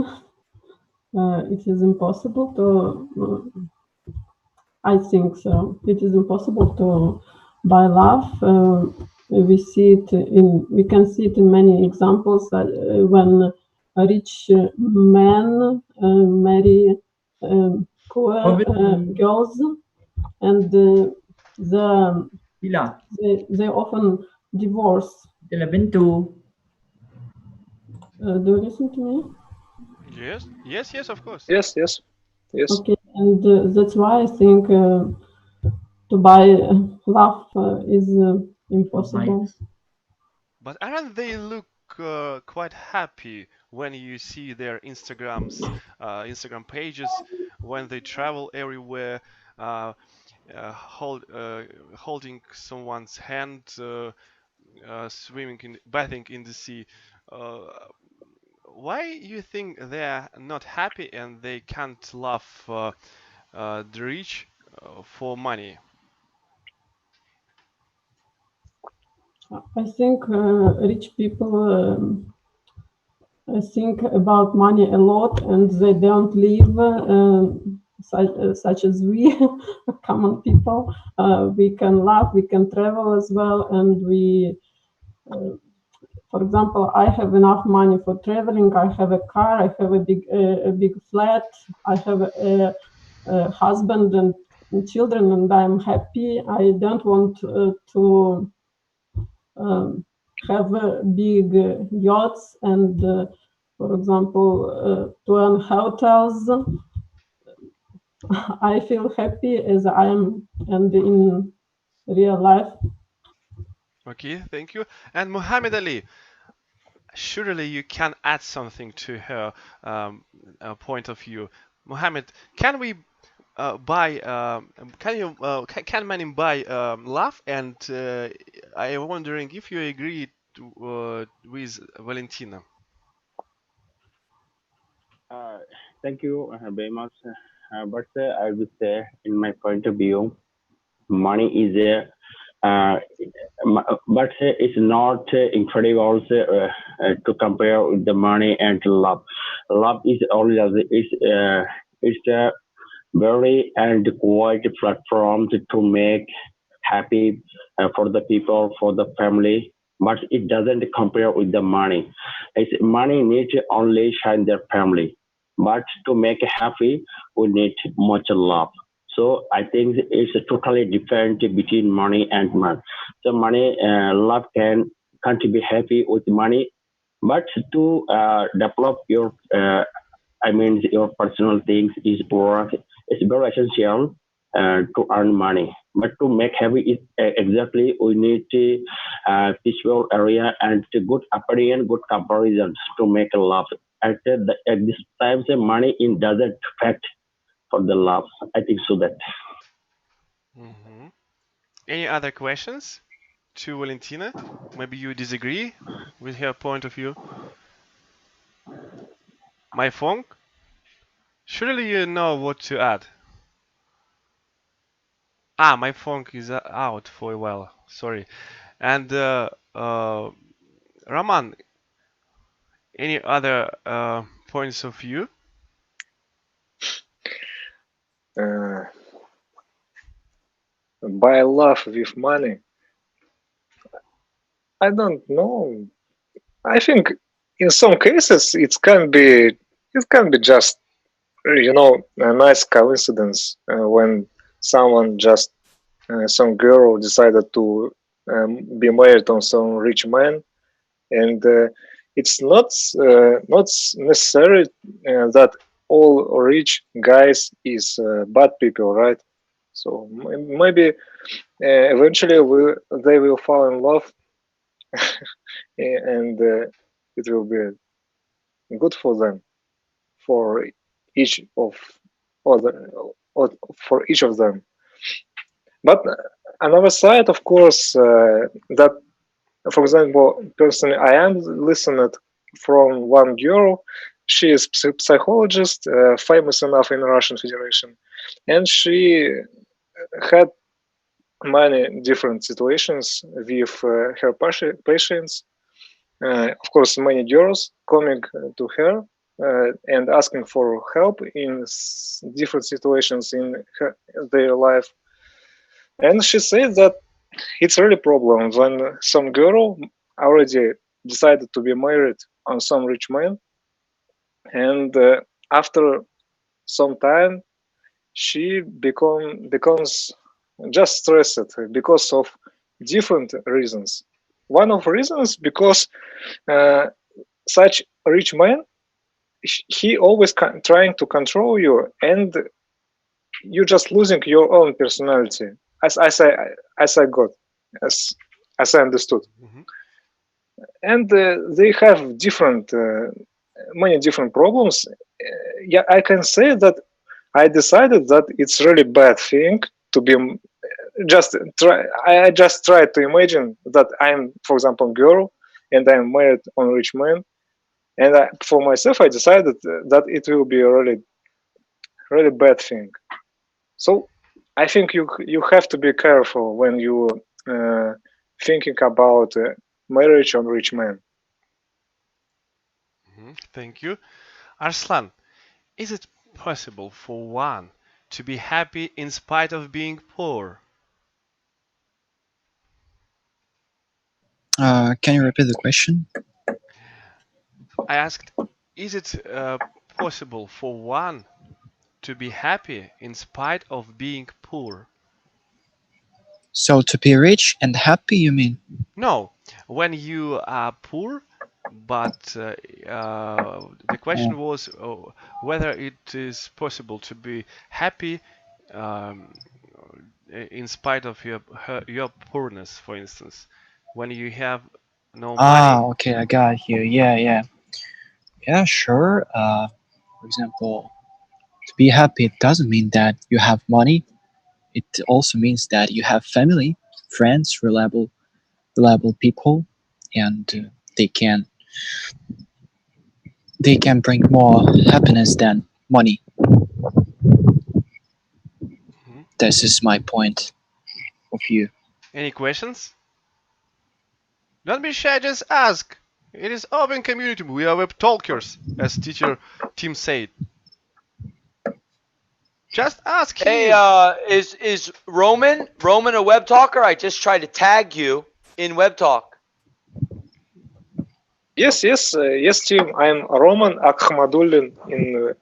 It is impossible to. I think so. It is impossible to buy love. We can see it in many examples that when rich men marry poor girls, and they often divorce. Do you listen to me? Yes, yes, yes, of course. Yes. Okay, and that's why I think to buy love is impossible. But aren't they look quite happy when you see their Instagram pages, when they travel everywhere, holding someone's hand, bathing in the sea? Why you think they're not happy and they can't love the rich for money? I think rich people think about money a lot, and they don't live such as we, common people. We can laugh, we can travel as well, and for example, I have enough money for traveling. I have a car. I have a big flat. I have a husband and children, and I'm happy. I don't want to have big yachts and, for example, to own hotels. I feel happy as I am, and in real life. Okay, thank you. And Muhammad Ali, surely you can add something to her point of view. Muhammad, can we buy? Can money buy love? And I am wondering if you agree with Valentina. Thank you very much. But I would say, in my point of view, money is but it's not incredible to compare with the money and love. Love is only it's a very and quite platform to make happy for the people, for the family, but it doesn't compare with the money. It's money needs only shine their family, but to make happy, we need much love. So I think it's totally different between money and money. So love can't be happy with money, but to develop your your personal things is work. It's very essential to earn money. But to make happy is exactly we need peaceful area and good opinion, good comparisons to make a love. At this time, the money in doesn't affect for the love. I think so that. Any other questions to Valentina? Maybe you disagree with her point of view. My Fong, surely you know what to add. My phone is out for a while. Sorry. And Roman, any other points of view? Buy love with money. I don't know. I think in some cases it can be just a nice coincidence when someone just some girl decided to be married on some rich man, and it's not necessary that all rich guys is bad people, right? So maybe eventually they will fall in love, and it will be good for them, for each of other for each of them. But another side, of course, that, for example, personally, I am listening from one girl. She is psychologist, famous enough in Russian Federation, and she had many different situations with her patients. Of course, many girls coming to her and asking for help in different situations in their life. And she said that it's really problem when some girl already decided to be married on some rich man, and after some time she becomes just stressed because of different reasons. One of reasons because uh, such rich man, he always trying to control you, and you just losing your own personality, as I got, as as I understood. And they have many different problems. Yeah, I can say that I decided that it's really bad thing to be just try. I just tried to imagine that I'm, for example, girl, and I'm married on rich man, and for myself, I decided that it will be a really bad thing. So I think you have to be careful when you uh, thinking about marriage on rich man. Thank you. Arslan, is it possible for one to be happy in spite of being poor? Can you repeat the question? I asked, is it possible for one to be happy in spite of being poor? So to be rich and happy, you mean? No, when you are poor, but the question was whether it is possible to be happy um, in spite of your poorness, for instance, when you have no money. Okay, I got you. Yeah, sure. For example, to be happy, it doesn't mean that you have money. It also means that you have family, friends, reliable people, and they can they can bring more happiness than money. This is my point of view. Any questions? Don't be shy, just ask. It is open community. We are web talkers, as teacher Tim said. Just ask him. Hey, is Roman a web talker? I just tried to tag you in web talk. Yes, Tim. I'm Roman Akhmadullin.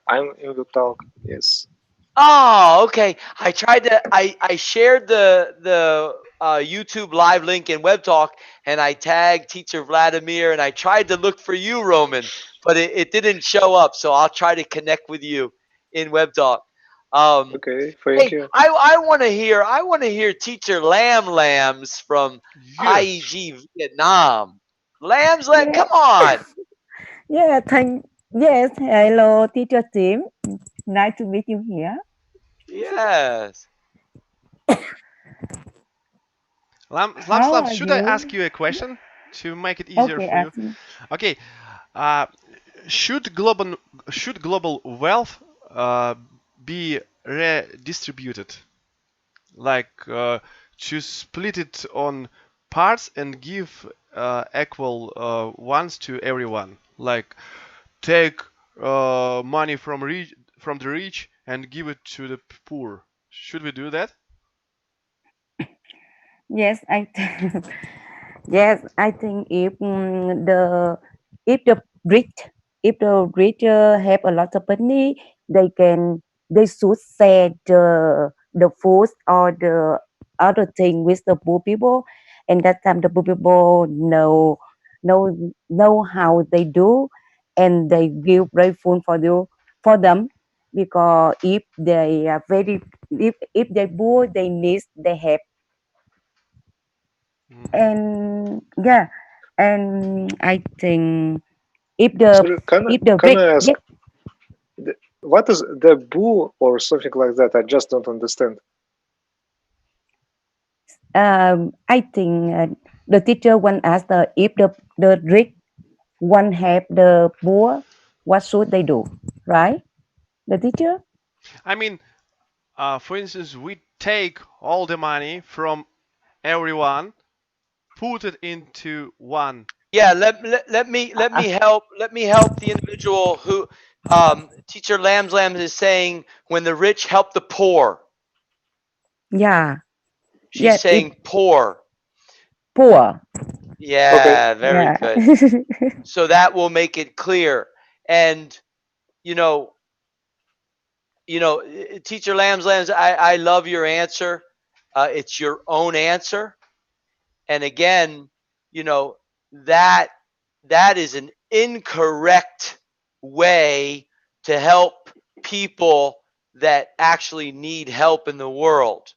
I'm in the talk. Yes. Oh, okay. I tried to. I shared the YouTube live link in web talk, and I tagged teacher Vladimir, and I tried to look for you, Roman, but it didn't show up. So I'll try to connect with you in web talk. Okay, thank you. I want to hear teacher Lambs from IEG Vietnam. Lambs, come on. Yeah, yes, hello, teacher Tim. Nice to meet you here. Yes. Lam, should I ask you a question to make it easier Okay, for ask you? me. Okay. Should global wealth be redistributed? like to split it on parts and give equal ones to everyone. Like take money from the rich and give it to the poor. Should we do that? Yes, yes, I think if the rich have a lot of money, they should share the food or the other thing with the poor people, and that time the poor people know know how they do, and they give grateful for them, because if they are very if they poor, they need they have. And yeah, and I think if the Sorry, can if the can rich, I ask yeah, what is the boo or something like that? I just don't understand. I think the teacher want ask if the rich want help the poor, what should they do, right? The teacher. I mean, for instance, we take all the money from everyone, put it into one. Yeah, let me help the individual who teacher Lambs is saying when the rich help the poor. Yeah, She's yeah, it saying poor. poor. Okay. Yeah, very Yeah. good. So that will make it clear. And you know, teacher Lambs, I love your answer. It's your own answer. And again, you know, that that is an incorrect way to help people that actually need help in the world,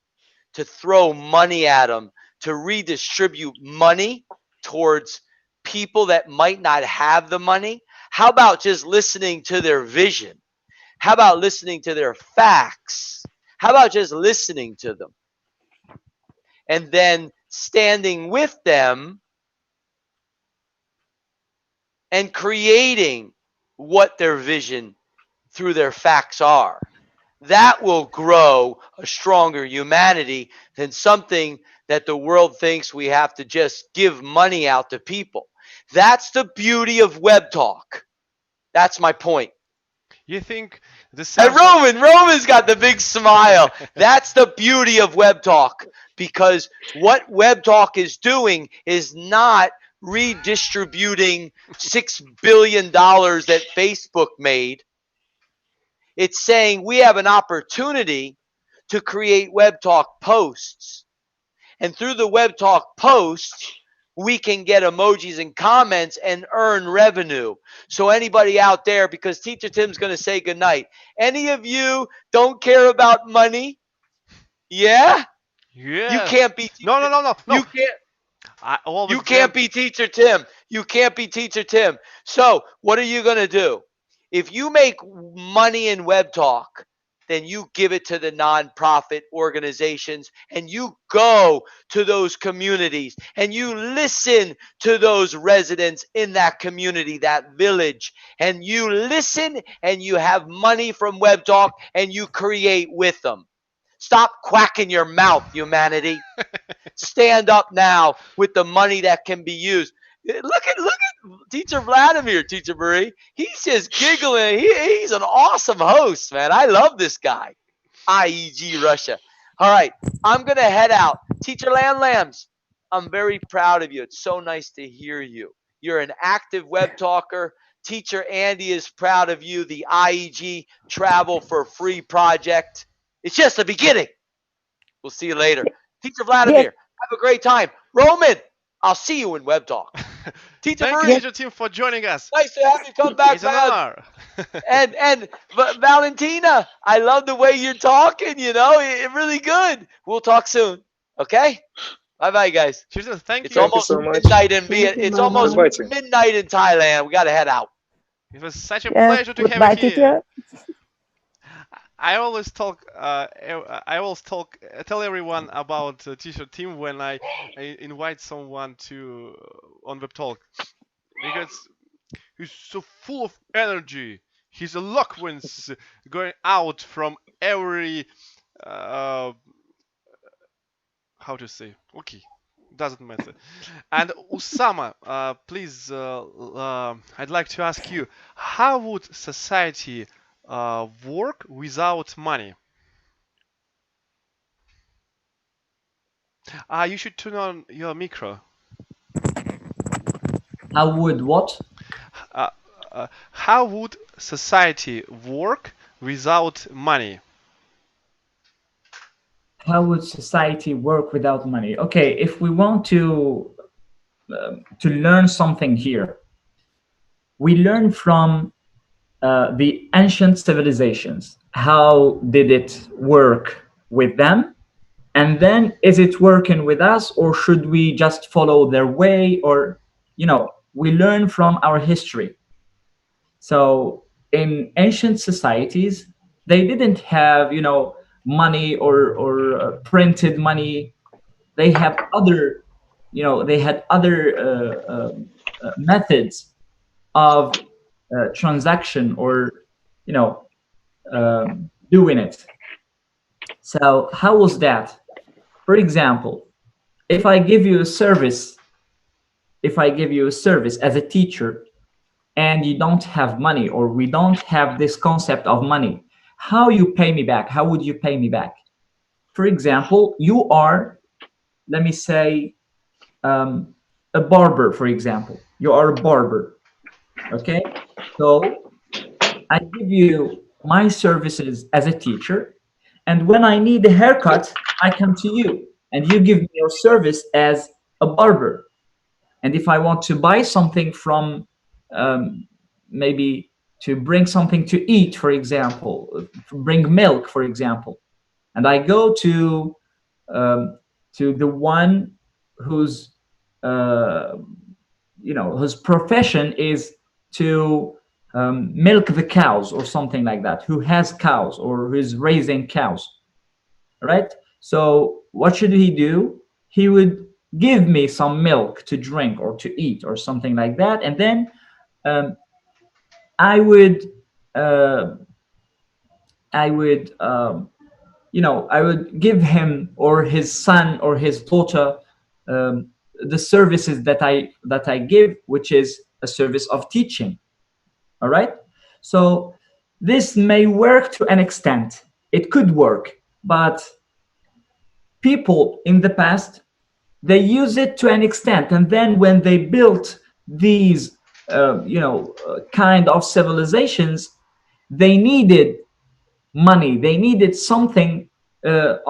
to throw money at them, to redistribute money towards people that might not have the money. How about just listening to their vision? How about listening to their facts? How about just listening to them and then standing with them and creating what their vision through their facts are? That will grow a stronger humanity than something that the world thinks we have to just give money out to people. That's the beauty of web talk. That's my point. You think the And sample? Roman's got the big smile. That's the beauty of web talk, because what web talk is doing is not redistributing $6 billion that Facebook made. It's saying we have an opportunity to create web talk posts. And through the web talk posts, we can get emojis and comments and earn revenue. So anybody out there, because Teacher Tim's going to say goodnight, any of you don't care about money? Yeah? You Yes. can't be No, no, no, no, no. you can't I always you can't be Teacher Tim. You can't be Teacher Tim. So, what are you going to do? If you make money in web talk, then you give it to the nonprofit organizations and you go to those communities and you listen to those residents in that community, that village, and you listen and you have money from web talk and you create with them. Stop quacking your mouth, humanity. Stand up now with the money that can be used. Look at Teacher Vladimir, Teacher Marie. He's just giggling. He's an awesome host, man. I love this guy. IEG Russia. All right, I'm gonna head out. Teacher Lambs, I'm very proud of you. It's so nice to hear you. You're an active web talker. Teacher Andy is proud of you. The IEG Travel for Free project. It's just the beginning. We'll see you later. Teacher Yes, Vladimir, have a great time. Roman, I'll see you in Web Talk. Teacher Thank you, Marie, yes, Teacher Tim, for joining us. nice to have you come back, It's an man. honor. And Valentina, I love the way you're talking. Really good. We'll talk soon. Okay. Bye bye, guys. Teacher, thank It's you. Thank you almost so much. midnight in Thank you. It's Bye almost bye. Goodbye, team. midnight in Thailand. We gotta head out. It was such a pleasure to have goodbye, you here. teacher. I always talk. Tell everyone about Teacher Tim when I invite someone to on Web Talk, because he's so full of energy. His eloquence going out from every uh, how to say. Okay, doesn't matter. And Usama, please, I'd like to ask you, how would society work without money? You should turn on your micro. How would what? How would society work without money? How would society work without money? Okay, if we want to learn something here, we learn from the ancient civilizations. How did it work with them? And then is it working with us, or should we just follow their way? Or, we learn from our history. So in ancient societies, they didn't have, money or printed money. They have other, they had other methods of transaction or, doing it. So how was that? For example, if I give you a service as a teacher, and you don't have money, or we don't have this concept of money, how you pay me back? How would you pay me back? For example, you are, let me say, a barber, for example. You are a barber, okay? So I give you my services as a teacher, and when I need a haircut, I come to you, and you give me your service as a barber. And if I want to buy something from, maybe to bring something to eat, for example, bring milk, for example, and I go to the one whose whose profession is to milk the cows or something like that, who has cows or who is raising cows, right? So what should he do? He would give me some milk to drink or to eat or something like that, and then I would give him or his son or his daughter the services that I give, which is a service of teaching. All right. So this may work to an extent. It could work, but people in the past, they use it to an extent, and then when they built these kind of civilizations, they needed money, they needed something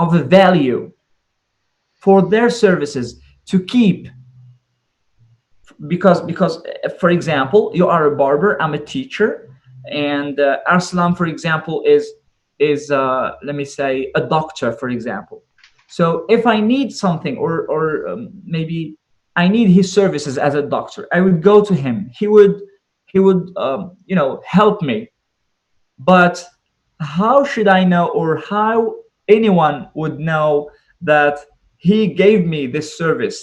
of a value for their services to keep, because for example, you are a barber, I'm a teacher, and Arslan, for example, is let me say a doctor, for example. So if I need something, or maybe I need his services as a doctor, I would go to him. He would help me. But how should I know, or how anyone would know that he gave me this service?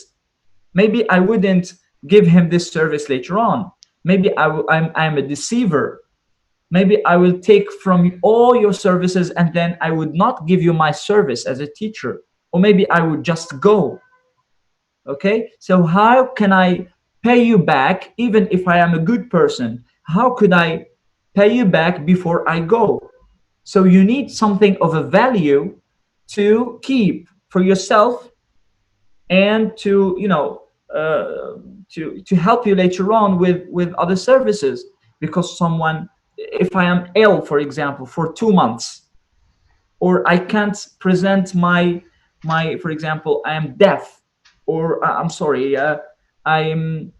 Maybe I wouldn't give him this service later on. Maybe I'm a deceiver. Maybe I will take from all your services, and then I would not give you my service as a teacher. Or maybe I would just go. Okay, so how can I pay you back even if I am a good person? How could I pay you back before I go? So you need something of a value to keep for yourself, and to to help you later on with other services. Because someone, if I am ill, for example, for 2 months, or I can't present my for example, I am deaf, or I'm sorry, I'm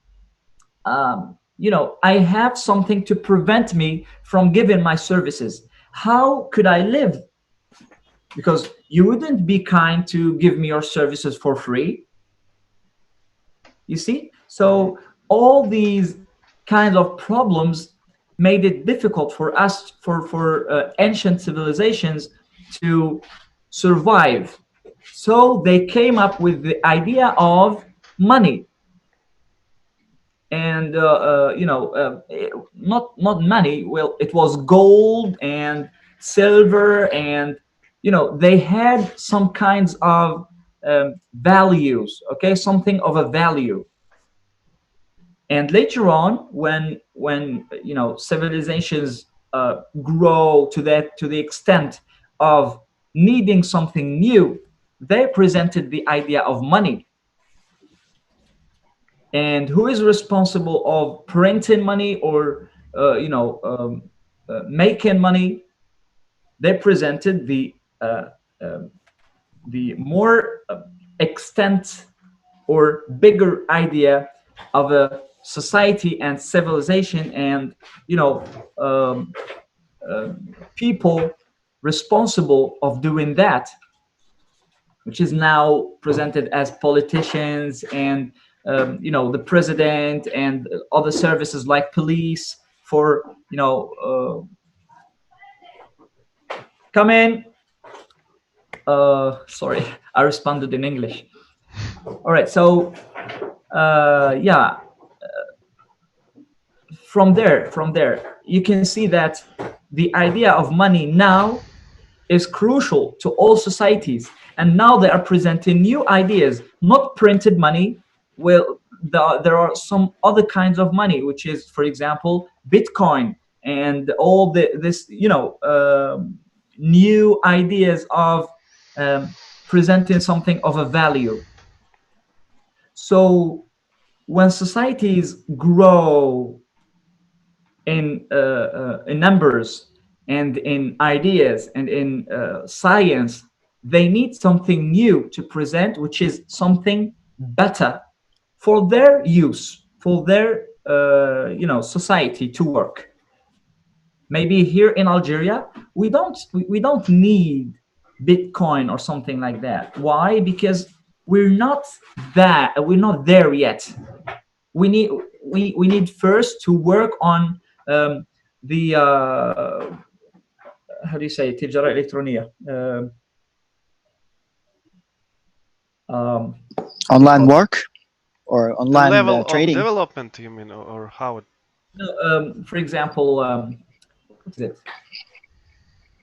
I have something to prevent me from giving my services. How could I live? Because you wouldn't be kind to give me your services for free. You see? So all these kinds of problems made it difficult for us, for ancient civilizations to survive. So they came up with the idea of money. And not money, well, it was gold and silver, and they had some kinds of values, okay, something of a value. And later on, when civilizations grow to the extent of needing something new, they presented the idea of money. And who is responsible of printing money or making money? They presented the more extent or bigger idea of a society and civilization, and people responsible of doing that, which is now presented as politicians and the president and other services like police for come in. Sorry, I responded in English. All right, so yeah, from there you can see that the idea of money now is crucial to all societies, and now they are presenting new ideas, not printed money. Well, there are some other kinds of money, which is, for example, Bitcoin and all this new ideas of presenting something of a value. So when societies grow in numbers and in ideas and in science, they need something new to present, which is something better for their use, for their society to work. Maybe here in Algeria, we don't need Bitcoin or something like that. Why? Because we're not there yet. We need first to work on the how do you say التجارة الإلكترونية Online work or The online level of trading? development, you mean, or how it for example, what is it?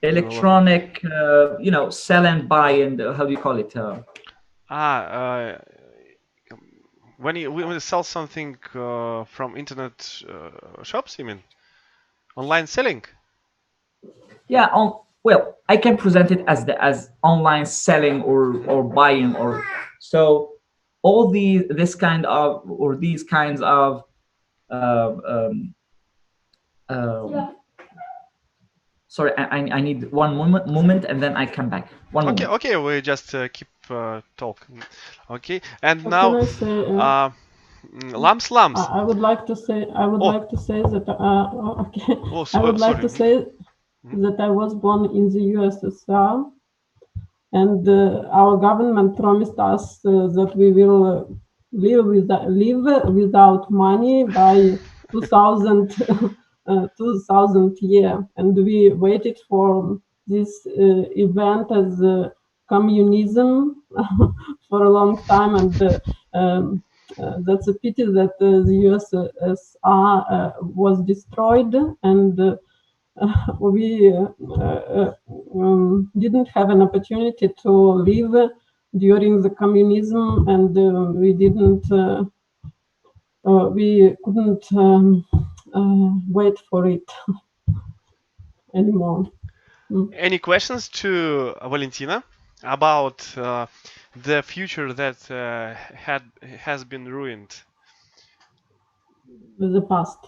Electronic, sell and buy, and how do you call it? when you sell something from internet shops, you mean? Online selling? Yeah, well, I can present it as online selling or buying, or so all these kinds of sorry, I need one moment and then I come back. One moment. Okay, we just keep talking. Okay, and Can now I say, Lams. I would like to say like to say that okay. Oh, I would like sorry. to say that I was born in the USSR, and our government promised us that we will live without money by 2000 2000 year, and we waited for this event as communism for a long time, and that's a pity that the USSR was destroyed, and we didn't have an opportunity to live during the communism, and we couldn't wait for it anymore. Any questions to Valentina about the future that has been ruined? The past.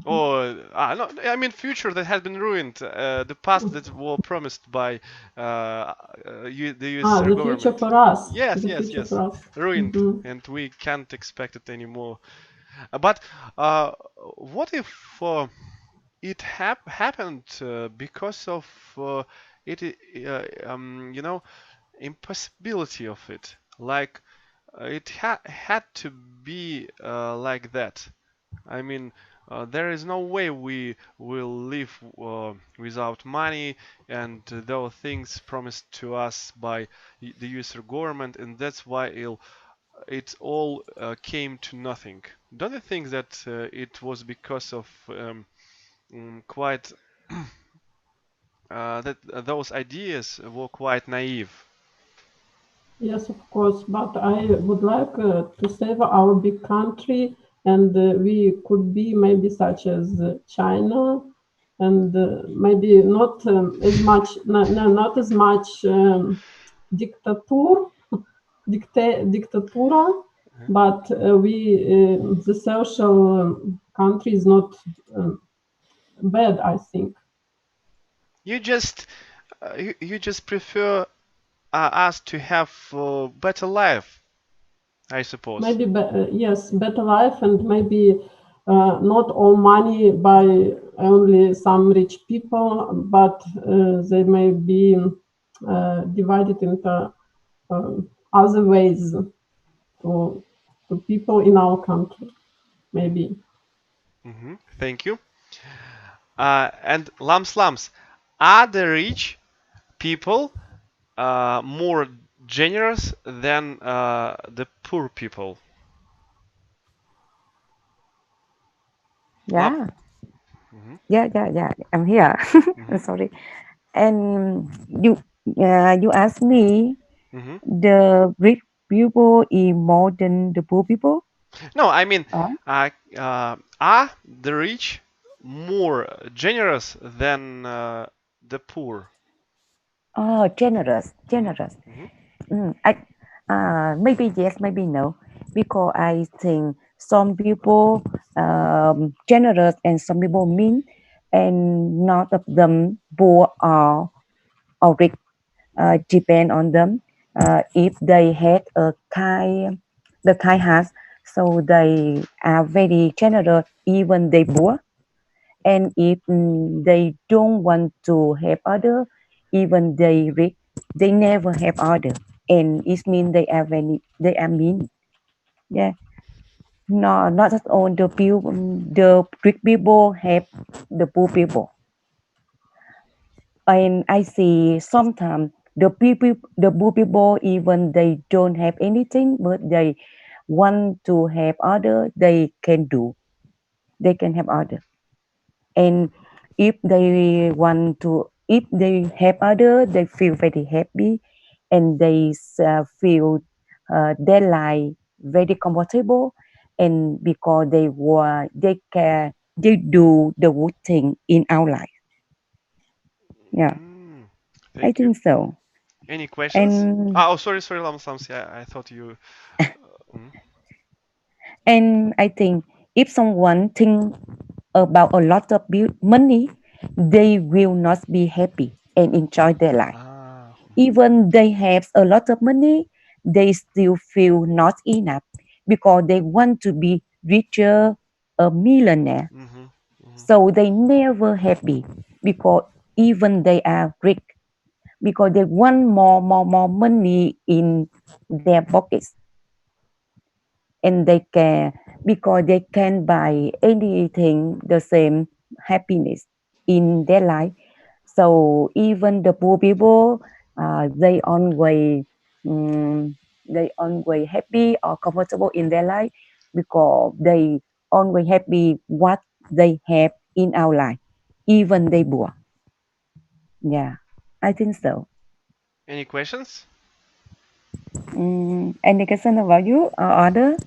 Or no, I mean future that has been ruined. The past that were promised by the USSR the government. future for us. Yes, The yes, future yes. for us. Ruined, Mhm. and we can't expect it anymore. But what if it happened because of impossibility of it? Like it had to be like that. I mean, there is no way we will live without money and those things promised to us by the user government, and that's why it all came to nothing. Don't you think that it was because of quite that those ideas were quite naive? Yes, of course, but I would like to save our big country, and we could be maybe such as China, and maybe not as much, not as much dictator, dictatura, but the social country is not bad, I think. You just you just prefer us to have better life, I suppose. Maybe yes, better life, and maybe not all money by only some rich people, but they may be divided into other ways to people in our country, maybe. Thank you. And Lams, are the rich people more generous than the poor people? Yeah. Yeah. I'm here. I'm sorry. And you asked me the rich people is more than the poor people? No, I mean, are the rich more generous than the poor? Oh, generous. Maybe yes, maybe no, because I think some people generous and some people mean, and not of them poor or rich. Depend on them. If they had the kind heart, so they are very generous, even they poor. And if they don't want to help other, even they rich, they never help other, and it means they are mean. Yeah, no, not at all. The rich people help the poor people, and I see sometimes the poor people, even they don't have anything, but they want to help other, they can help other. And if they help other, they feel very happy, and they feel their life very comfortable, and because they do the good thing in our life. Yeah, I Thank you. think so. Any questions? Oh, sorry, Lams. Yeah, I thought you. And I think if someone think about a lot of money, they will not be happy and enjoy their life. Even they have a lot of money, they still feel not enough because they want to be richer, a millionaire. So they never happy because even they are rich, because they want more money in their pockets, and they can, because they can buy anything the same happiness in their life. So even the poor people, they always happy or comfortable in their life because they always happy what they have in our life, even they poor. Yeah, I think so. Any questions? Any question about you or other?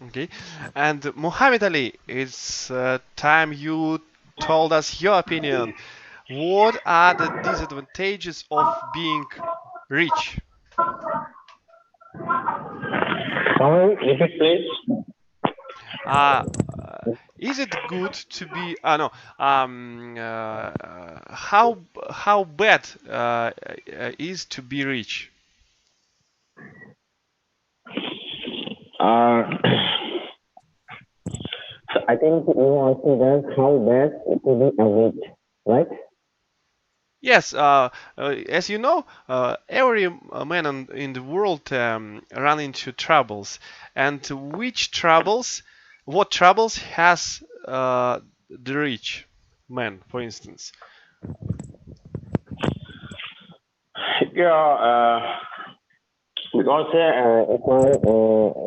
Okay. And Muhammad Ali, it's time you told us your opinion. What are the disadvantages of being rich? Sorry, repeat please. Is it good to be? No. How bad is to be rich? So I think you asking that how best to be average, right? Yes, as you know, every man in the world run into troubles, and what troubles has the rich man, for instance? Yeah, because if I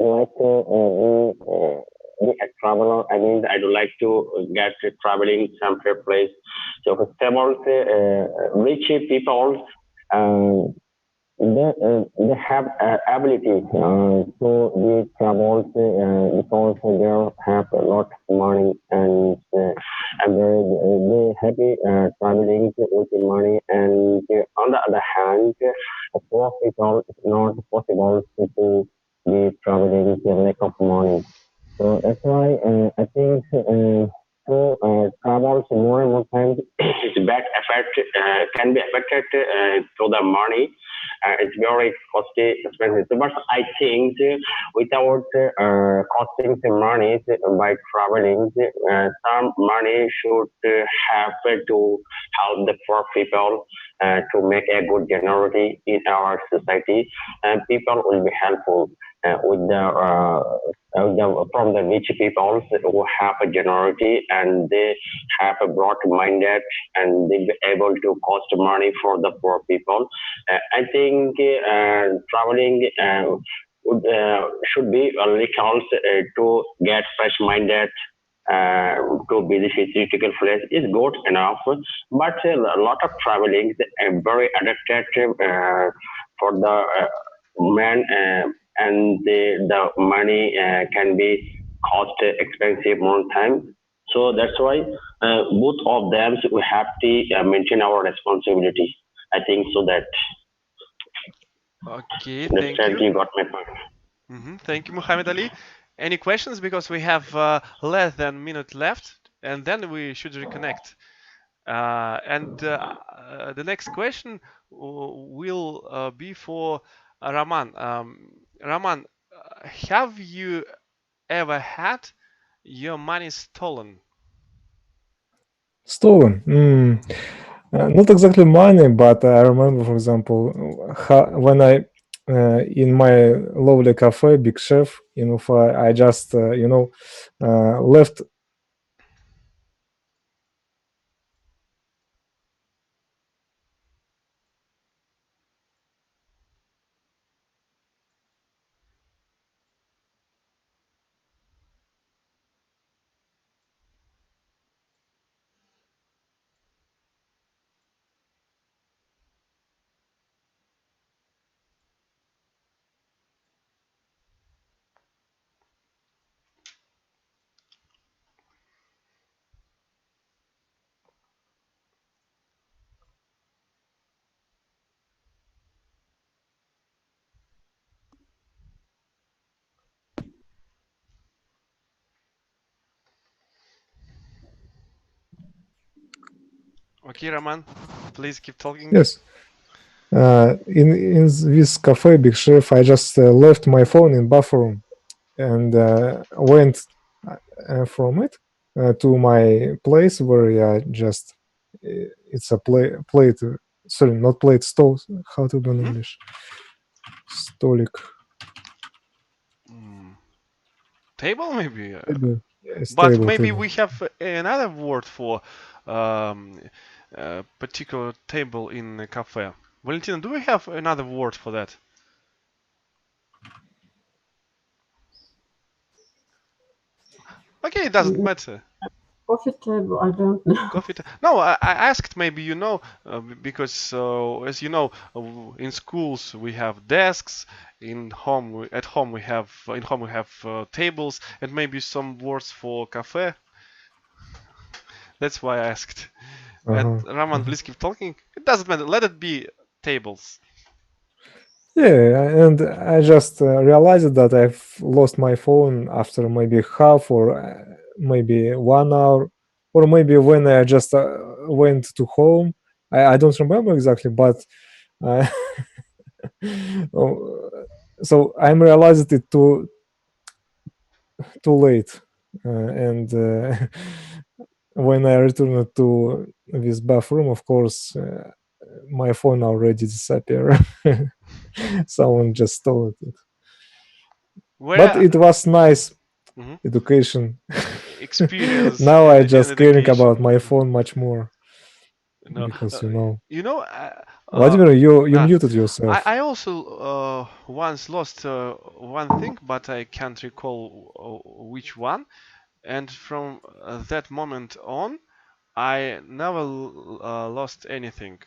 like to be a traveler, I mean, I would like to get to traveling some place. So for example, rich people they have ability to be travels because they have a lot of money and they happy traveling with the money. And on the other hand, poor people it's not possible to be traveling with lack of money. So that's why I think to travels more and more times it's bad effect can be affected to the money. It's very costly, expensive. But I think without costing the money by traveling, some money should have to help the poor people to make a good generosity in our society, and people will be helpful from the rich people who have a generosity and they have a broad minded and they be able to cost money for the poor people. I think traveling should be a little to get fresh minded to visit historical place is good enough, but a lot of traveling is very addictive for the man, and the money can be cost expensive more time. So that's why both of them we have to maintain our responsibility. I think so that Okay, thank you. you got my point. Thank you, Muhammad Ali. Any questions? Because we have less than a minute left, and then we should reconnect. The next question will be for Raman. Raman, have you ever had your money stolen? Stolen? Not exactly money, but I remember, for example, when I in my lovely cafe, Big Chef in Ufa, I just left. Okay, Raman, please keep talking. Yes. In this cafe, Big Chef, I just left my phone in bathroom and went from it to my place where I just it's a plate. Sorry, not plate, stall. How to do in English? Столик. Table, maybe. Table. Yes, But table, maybe table. we have another word for particular table in a cafe. Valentina, do we have another word for that? Okay, it doesn't matter. Coffee table, I don't know. Coffee no, I asked, maybe you know, because as you know, in schools we have desks, at home we have tables, and maybe some words for cafe. That's why I asked. And Raman, please keep talking. It doesn't matter. Let it be tables. Yeah, and I just realized that I've lost my phone after maybe half or maybe 1 hour, or maybe when I just went to home. I don't remember exactly, but so I'm realized it too late, and when I returned to this bathroom, of course, my phone already disappeared. Someone just stole it. But it was nice education. Experience. Now I just caring about my phone much more. No, because you know. Vladimir, you muted yourself. I also once lost one thing, but I can't recall which one. And from that moment on, I never lost anything.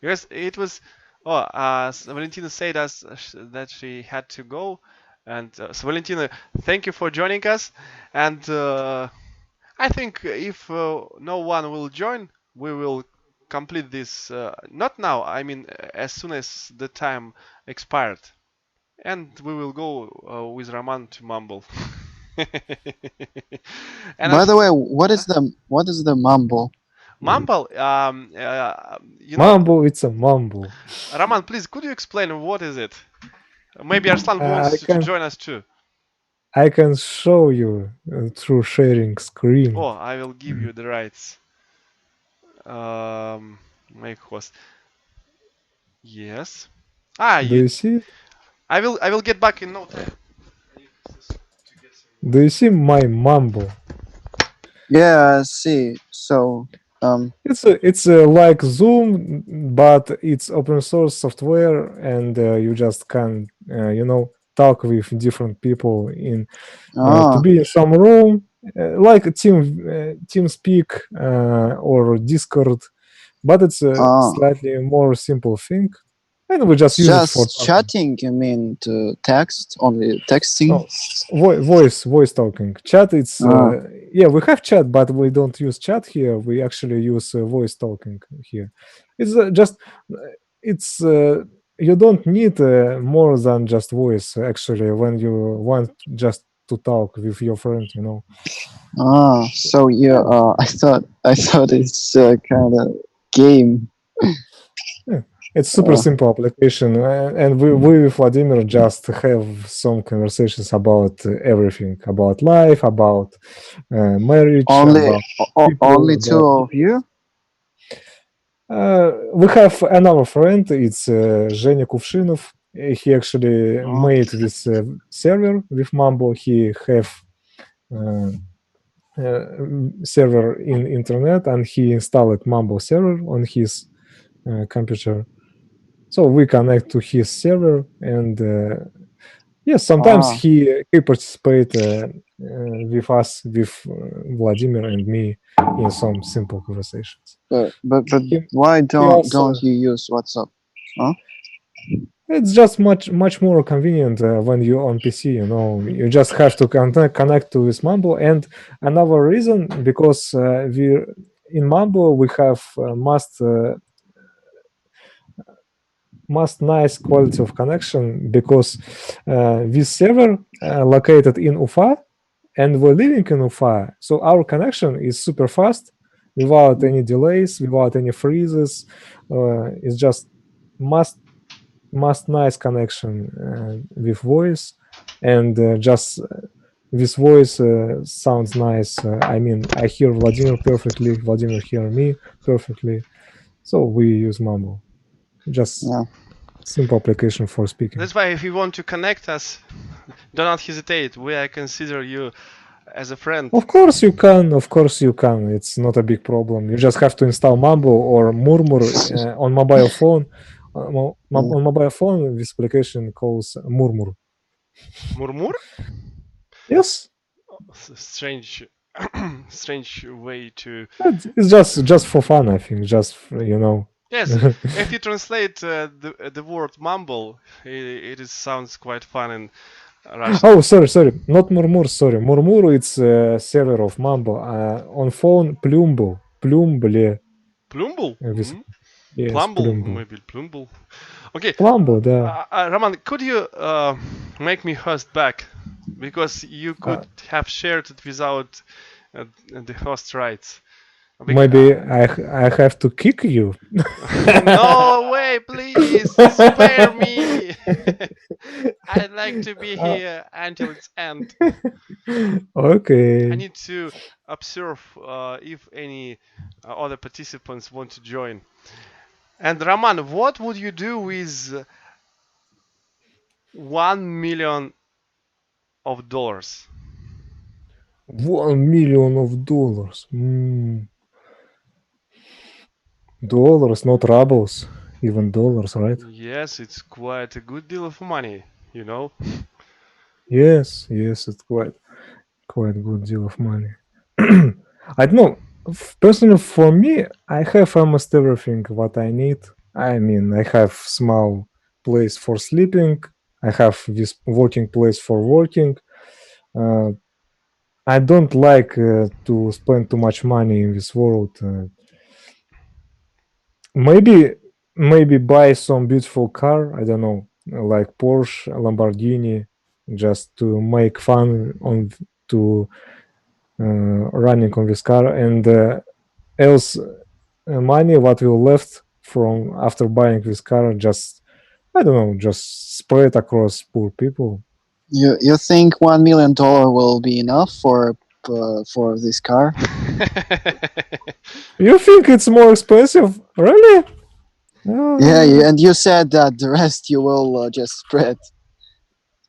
Because it was. Oh, Valentina said us that she had to go, and so Valentina, thank you for joining us. And I think if no one will join, we will complete this. Not now. I mean, as soon as the time expired, and we will go with Roman to Mumble. And By the way, what is the mumble? Mumble, you know, Mambo, it's a mambo. Roman, please, could you explain what is it? Maybe Arslan I wants to can join us too. I can show you through sharing screen. Oh, I will give you the rights. Make host. Yes. Do you see? I will get back in no time. Do you see my mambo? Yeah, I see. So, It's like Zoom, but it's open source software, and you just can talk with different people in to be in some room, like TeamSpeak or Discord, but it's a slightly more simple thing, and we just use it for just chatting. You mean to text only texting? voice talking. Chat, it's yeah, we have chat, but we don't use chat here. We actually use voice talking here. It's it's you don't need more than just voice actually when you want just to talk with your friend, you know. So yeah, I thought it's kind of game. Yeah. It's super simple application, and we with Vladimir just have some conversations about everything, about life, about marriage. Only about only people, two of you? we have another friend. It's Zhenya Kuvshinov. He actually made this server with Mambo. He have server in internet, and he installed Mambo server on his computer. So we connect to his server, and yes, sometimes he participate with us, with Vladimir and me, in some simple conversations. But why don't you use WhatsApp? Huh? It's just much more convenient when you're on PC. You know, you just have to connect to this Mambo. And another reason, because we in Mambo we have most nice quality of connection, because this server located in Ufa, and we're living in Ufa, so our connection is super fast, without any delays, without any freezes. It's just most nice connection with voice, and just this voice sounds nice. I mean, I hear Vladimir perfectly, Vladimir hear me perfectly, so we use Mambo. Just simple application for speaking. That's why if you want to connect us, do not hesitate. We consider you as a friend. Of course you can. Of course you can. It's not a big problem. You just have to install Mambo or Murmur on mobile phone. On mobile phone, this application calls Murmur. Murmur? Yes. Strange, strange way to. It's just for fun, I think. Just you know. Yes, if you translate the word mumble, it sounds quite fun in Russian. Oh, sorry, not Murmur. Sorry, Murmur. It's server of Mambo. On phone, Plumbo, Plumble. Plumble. Yes, Plumble, Plumble. maybe Plumble. Okay. Plumble, да. Roman, could you make me host back, because you could have shared it without the host rights. Maybe I have to kick you. No way, please spare me. I'd like to be here until its end. Okay. I need to observe if any other participants want to join. And Roman, what would you do with $1 million? $1 million. Dollars, not rubles, even dollars, right? Yes, it's quite a good deal of money, you know. Yes, it's quite good deal of money. I don't know. Personally, for me, I have almost everything what I need. I mean, I have small place for sleeping. I have this working place for working. Uh, I don't like to spend too much money in this world. Maybe buy some beautiful car. I don't know, like Porsche, Lamborghini, just to make fun on to running on this car, and else money what will left from after buying this car, just I don't know, just spread across poor people. You think $1 million will be enough for this car? You think it's more expensive? Really? Yeah, and you said that the rest you will just spread.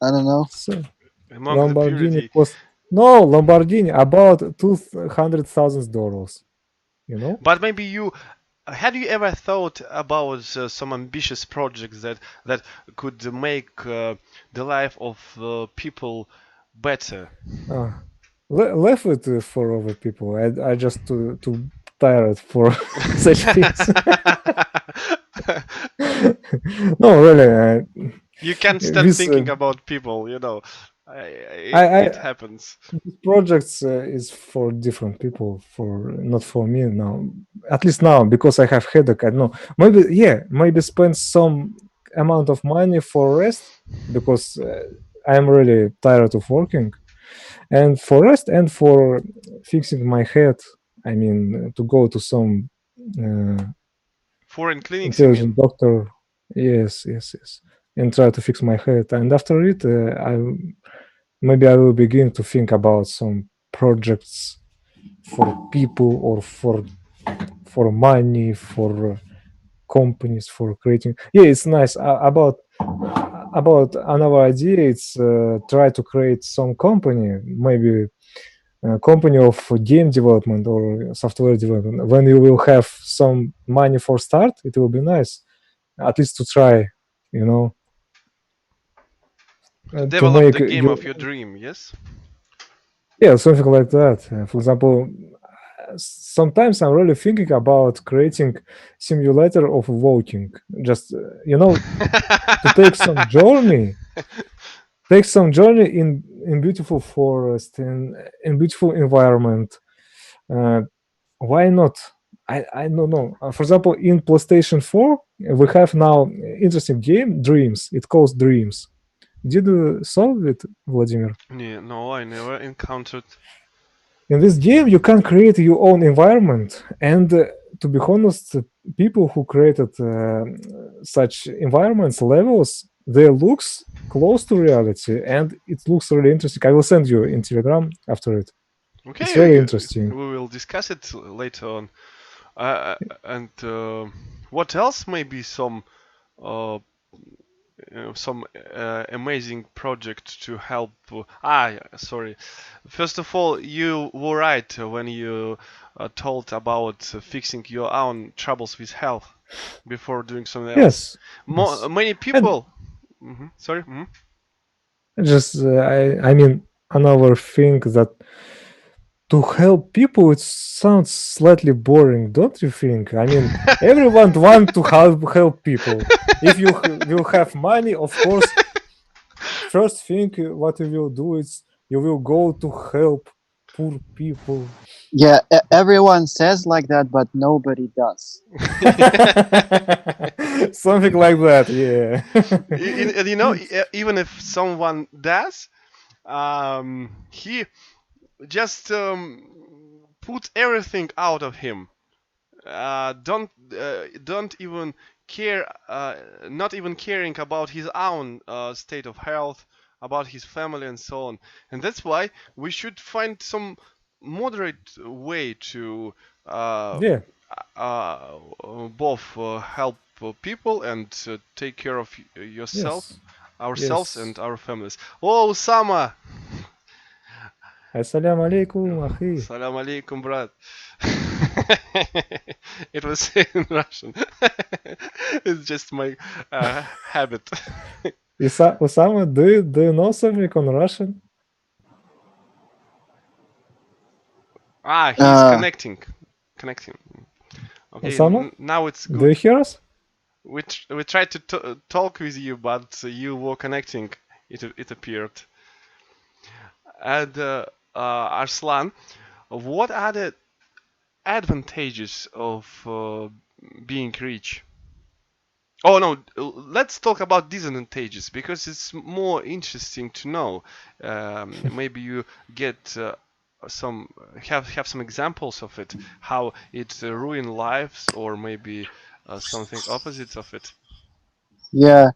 I don't know. So, Among the Lamborghini purity. cost Lamborghini about $200,000. You know? But maybe you had you ever thought about some ambitious projects that could make the life of people better? Left it for other people. I just too tired for such things. No, really. You can't stand this, thinking about people, you know. It happens. This projects is for different people, for not for me now. At least now, because I have headache. I don't know. Maybe spend some amount of money for rest, because I'm really tired of working, and for rest and for fixing my head. I mean, to go to some foreign clinics, you mean? intelligent doctor. Yes, and try to fix my head. And after it, maybe I will begin to think about some projects for people or for money, for companies, for creating. Yeah, it's nice. About another idea, it's try to create some company, maybe a company of game development or software development. When you will have some money for start, it will be nice, at least to try, you know. Develop the game of your dream, yes? Yeah, something like that. For example, sometimes I'm really thinking about creating simulator of walking. Just to take some journey in beautiful forest, in beautiful environment. Why not? I don't know. For example, in PlayStation 4, we have now interesting game, Dreams. It calls Dreams. Did you solve it, Vladimir? Yeah, no, I never encountered. In this game, you can create your own environment, and to be honest, people who created such environments, levels, they looks close to reality, and it looks really interesting. I will send you in Telegram after it. Okay, it's very interesting. We will discuss it later on. And what else? Maybe some amazing project to help. Sorry. First of all, you were right when you told about fixing your own troubles with health before doing something else. Yes. Many people. Sorry. Just I mean, another thing that to help people, it sounds slightly boring, don't you think? I mean, everyone wants to help people. If you will have money, of course, first thing what you will do is you will go to help poor people. Yeah, everyone says like that, but nobody does. Something like that, yeah. You know, even if someone does, he just put everything out of him. Don't even care, not even caring about his own state of health, about his family and so on. And that's why we should find some moderate way to both help people and take care of yourself, ourselves, and our families. Oh, Osama! Assalamu alaikum, akhi. Assalamu alaikum, brat. It was in Russian. It's just my habit. Osama, do you know something on Russian? He's connecting. Okay, Osama? now it's good. Do you hear us? we tried to talk with you, but you were connecting. It appeared. And Arslan, what are the advantages of being rich? Oh no, let's talk about disadvantages because it's more interesting to know. Maybe you get some have some examples of it, how it ruin lives, or maybe something opposite of it. Yeah.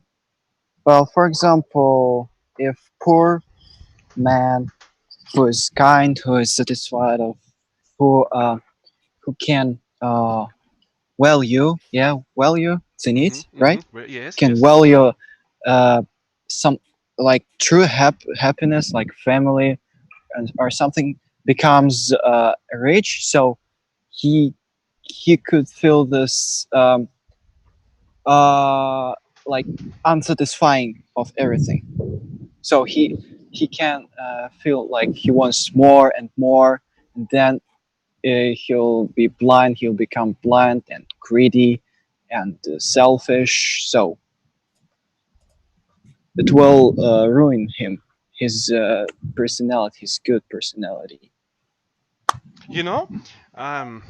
Well, for example, if poor man who is kind, who is satisfied of, who can value, ценить, right? Yes. Can Yes. value some like true happiness, like family or something, becomes rich. So he could feel this like unsatisfying of everything. So he can feel like he wants more and more, and then he'll be blind. He'll become blind and greedy and selfish. So it will ruin him, his personality, his good personality. You know, I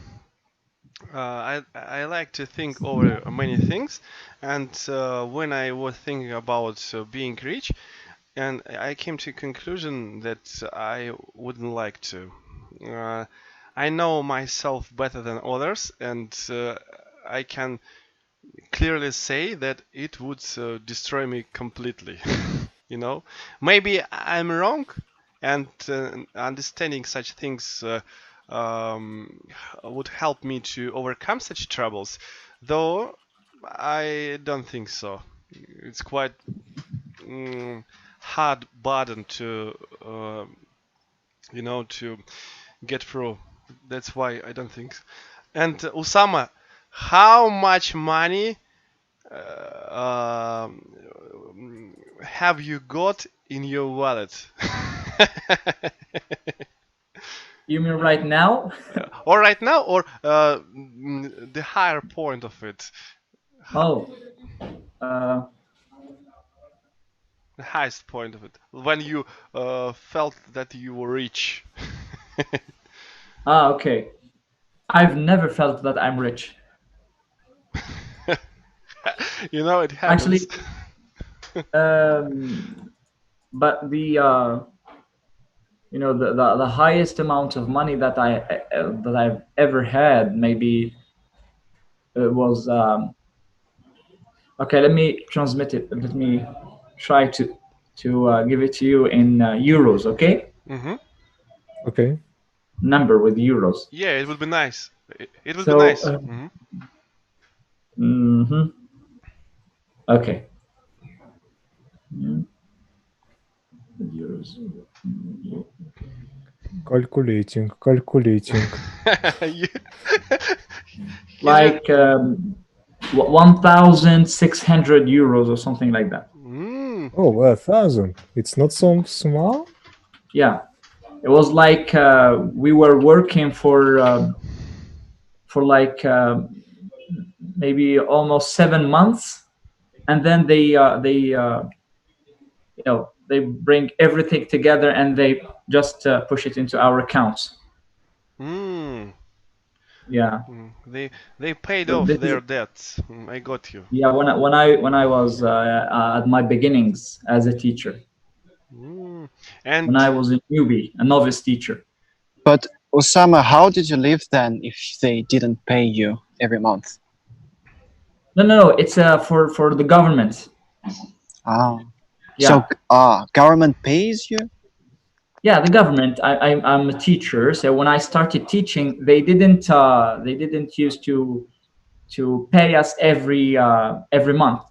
like to think over many things, and when I was thinking about being rich, and I came to a conclusion that I wouldn't like to. I know myself better than others, and I can clearly say that it would destroy me completely. You know, maybe I'm wrong, and understanding such things would help me to overcome such troubles, though I don't think so. It's quite hard burden to to get through. That's why I don't think. And Usama, how much money have you got in your wallet? You mean right now? Or right now, or the higher point of it? Oh, the highest point of it, when you felt that you were rich. Okay. I've never felt that I'm rich. You know, it happens. Actually, but the the highest amount of money that I've ever had, maybe it was okay. Let me transmit it. Let me try to give it to you in euros. Okay. Mm-hmm. Okay. Number with euros. Yeah, it would be nice. It would So, be nice. Okay. Euros. Calculating. Like 1,600 euros or something like that. Oh, 1,000. It's not so small. Yeah, it was like we were working for like maybe almost 7 months, and then they they bring everything together and they just push it into our accounts. Yeah. They paid off their debts. I got you. Yeah, when I was at my beginnings as a teacher. And when I was a newbie, a novice teacher. But Osama, how did you live then if they didn't pay you every month? No. It's for the government. Ah. Yeah. So government pays you? Yeah, the government. I'm a teacher, so when I started teaching, they didn't used to pay us every month.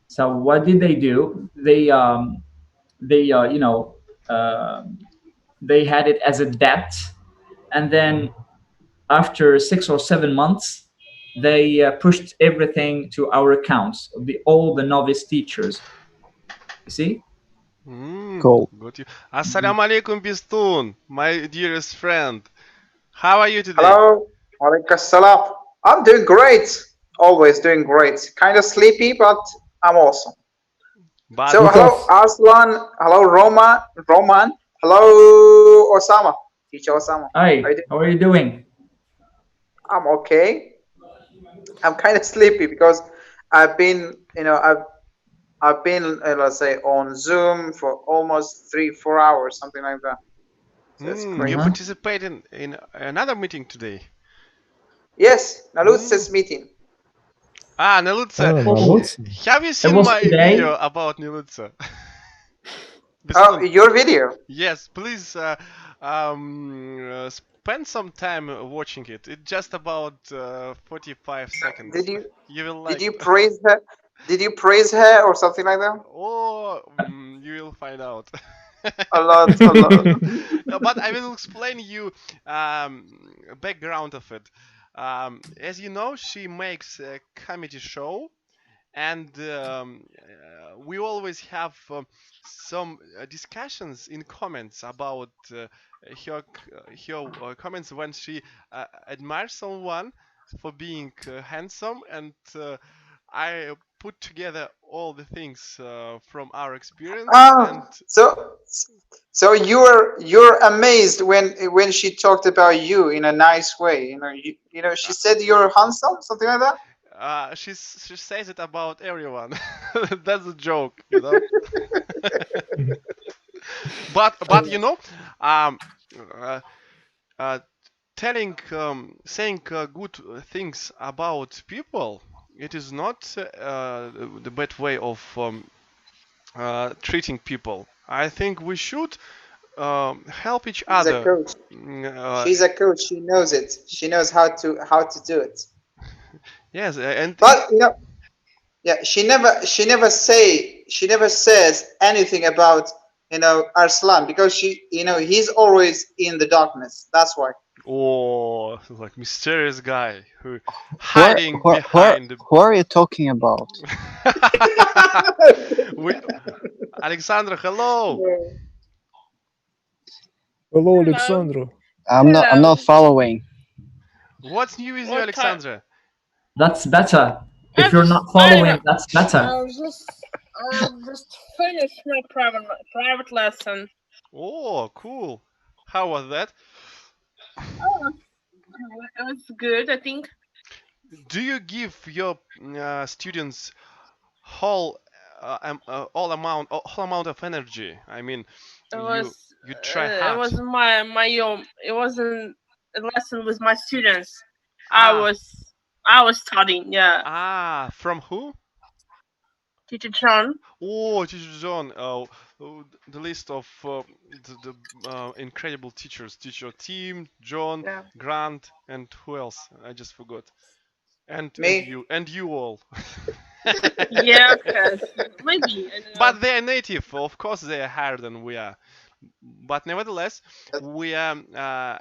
So what did they do? They they had it as a debt, and then after 6 or 7 months, they pushed everything to our accounts. All the novice teachers. You see? Cool. Got you. Assalamu alaikum, Bistun, my dearest friend. How are you today? Hello. Alaikum salam. I'm doing great. Always doing great. Kind of sleepy, but I'm awesome. But So hello Arslan, hello Roman, hello Osama, teacher Osama. Hi, How you doing? how are you doing? I'm okay. I'm kind of sleepy because I've been, I've been, let's say, on Zoom for almost 3-4 hours, something like that. So it's you crazy. participated in another meeting today. Yes, Nalutse's meeting. Ah, Nalutse. Nalutse. Have you seen was my today? video about Nalutse? Oh, your video? Yes, please spend some time watching it. It's just about 45 seconds. Did you will like did you praise her? Did you praise her or something like that? Oh, you will find out. A lot. But I will explain you background of it. As you know, she makes a comedy show, and we always have some discussions in comments about her comments when she admires someone for being handsome, and I put together all the things from our experience. And So you're amazed when she talked about you in a nice way. She said you're handsome, something like that. she says it about everyone. That's a joke, you know. but you know, saying good things about people, it is not the bad way of treating people. I think we should help each She's a other. coach. She's a coach. She knows it. She knows how to do it. Yes, and but yeah, she never says anything about Arslan, because he's always in the darkness. That's why. Oh, like mysterious guy who hiding behind. Who are you talking about? Alexandra, hello. Hello, Alexandra. I'm not following. What's new with you, Alexandra? That's better. If you're not following, that's better. I'll just finish my private lesson. Oh, cool. How was that? Oh, it was good, I think. Do you give your students whole amount of energy? I mean, you try hard. It was it wasn't a lesson with my students. I was studying. Yeah. Ah, from who? Teacher John. Oh, Teacher John. The list of the incredible teachers. Teacher Tim, John, Grant, and who else? I just forgot. And you all. Yeah, maybe. But they are native. Of course, they are higher than we are. But nevertheless, we are.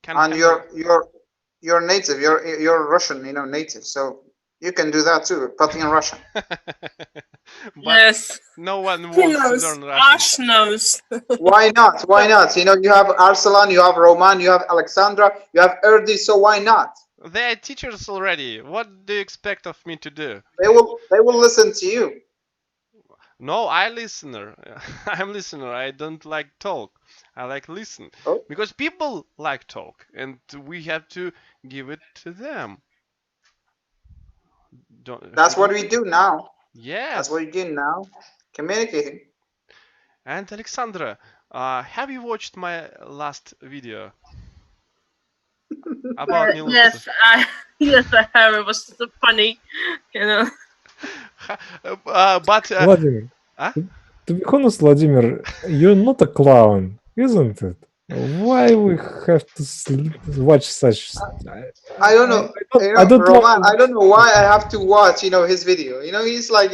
And you're native. You're Russian, native. So you can do that too, but in Russian. Yes. No one wants to learn Russian. Ash knows. Why not? Why not? You have Arslan, you have Roman, you have Alexandra, you have Erdi. So why not? They are teachers already. What do you expect of me to do? They will listen to you. No, I'm listener. I don't like talk. I like listen. Because people like talk, and we have to give it to them. That's what we do now. Yes. That's what we do now. Communicating. And Alexandra, have you watched my last video? About yes, I have. It was so funny, But Vladimir, to be honest, Vladimir, you're not a clown, isn't it? Why we have to watch such? I don't know. Roman, I don't know why I have to watch, his video. He's like,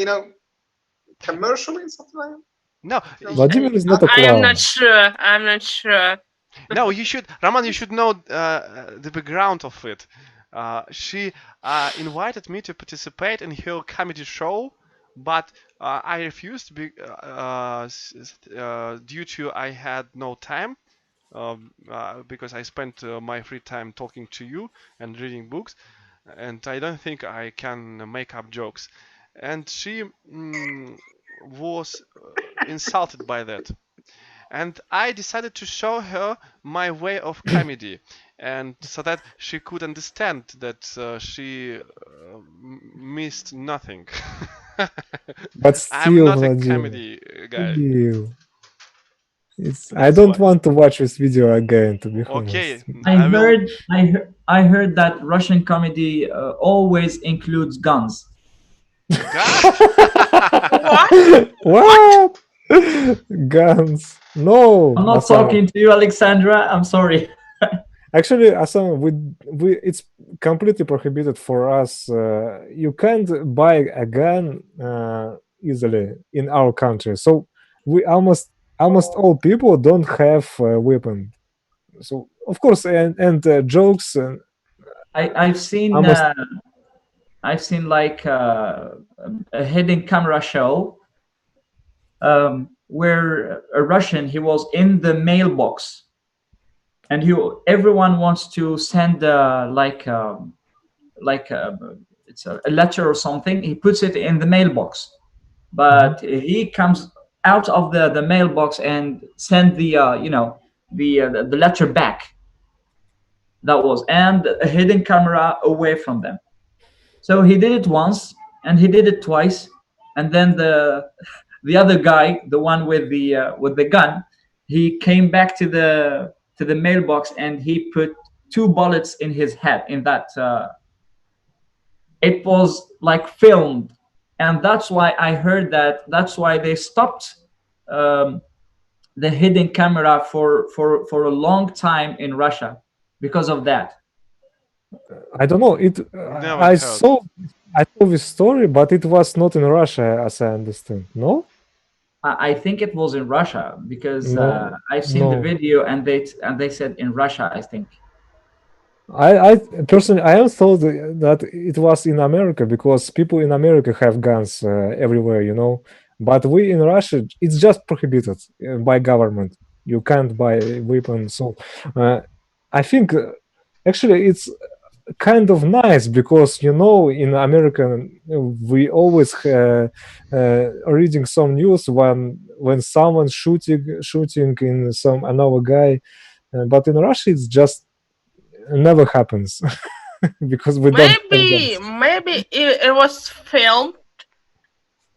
commercial and something like that. No, Vladimir is not a clown. I'm not sure. No, you should, Roman. You should know the background of it. She invited me to participate in her comedy show, but I refused due to I had no time. Because I spent my free time talking to you and reading books. and I don't think I can make up jokes. And she was insulted by that. And I decided to show her my way of comedy, and so that she could understand that she missed nothing. But I'm still, not a Vladimir, comedy guy. still. I don't want to watch this video again, to be Okay, honest. I heard that Russian comedy always includes guns. What? Guns? No. I'm not Asam. talking to you, Alexandra. I'm sorry. Actually, Asam, it's completely prohibited for us. You can't buy a gun easily in our country. So we almost all people don't have a weapon. So of course, and jokes. I've seen like a hidden camera show where a Russian, he was in the mailbox, and everyone wants to send it's a letter or something. He puts it in the mailbox, but he comes out of the mailbox and send the the letter back. That was, and a hidden camera away from them. So he did it once, and he did it twice, and then the other guy, the one with the gun, he came back to the mailbox, and he put 2 bullets in his head. In that, it was like filmed, and that's why I heard that. That's why they stopped the hidden camera for a long time in Russia because of that. I don't know. I saw this story, but it was not in Russia, as I understand. No. I think it was in Russia because No, I've seen the no. video, and they said in Russia, I think. I personally, I thought that it was in America because people in America have guns everywhere, you know. But we in Russia, it's just prohibited by government. You can't buy a weapon. So I think actually it's kind of nice because, you know, in America we always reading some news when someone's shooting in some another guy, but in Russia it's just never happens because we don't have guns. Maybe it was filmed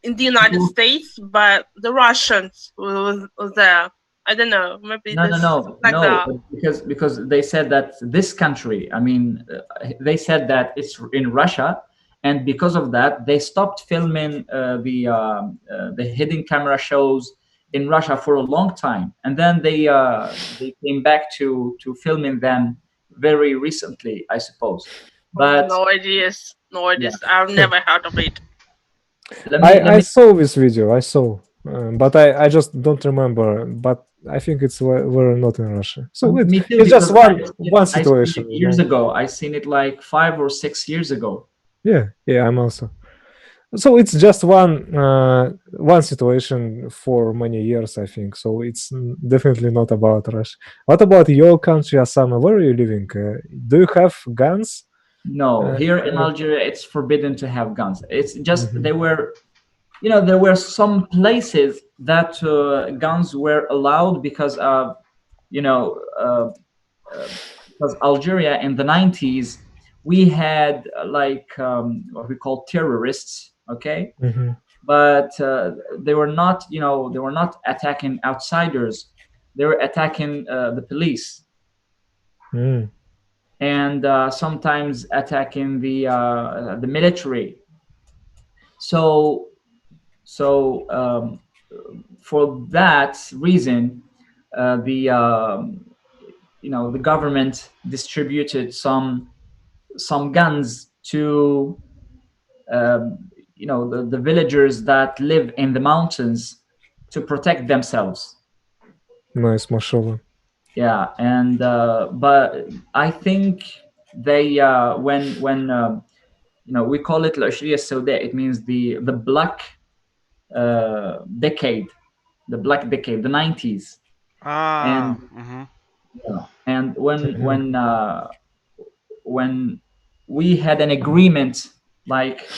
in the United States, but the Russians was there. I don't know. Maybe No, like that. because they said that this country, I mean, they said that it's in Russia, and because of that, they stopped filming the hidden camera shows in Russia for a long time, and then they came back to filming them very recently, I suppose. But No ideas. I've never heard of it. I saw this video. I saw, but I just don't remember. But I think we're not in Russia. So Me too, it's just because one I seen situation. it years ago. I seen it like 5 or 6 years ago. Yeah, I'm also. So it's just one situation for many years, I think. So it's definitely not about Russia. What about your country, Assam? Where are you living? Do you have guns? No, here in Algeria, it's forbidden to have guns. It's just there were some places that guns were allowed because of, because Algeria in the 90s, we had what we call terrorists, okay? But they were not attacking outsiders. They were attacking the police. And sometimes attacking the military. So for that reason, the government distributed some guns to the villagers that live in the mountains to protect themselves. Nice, mashallah. Yeah, and but I think they when we call it Al-Ashriya Sauda, it means the black decade, the 90s. And when we had an agreement, like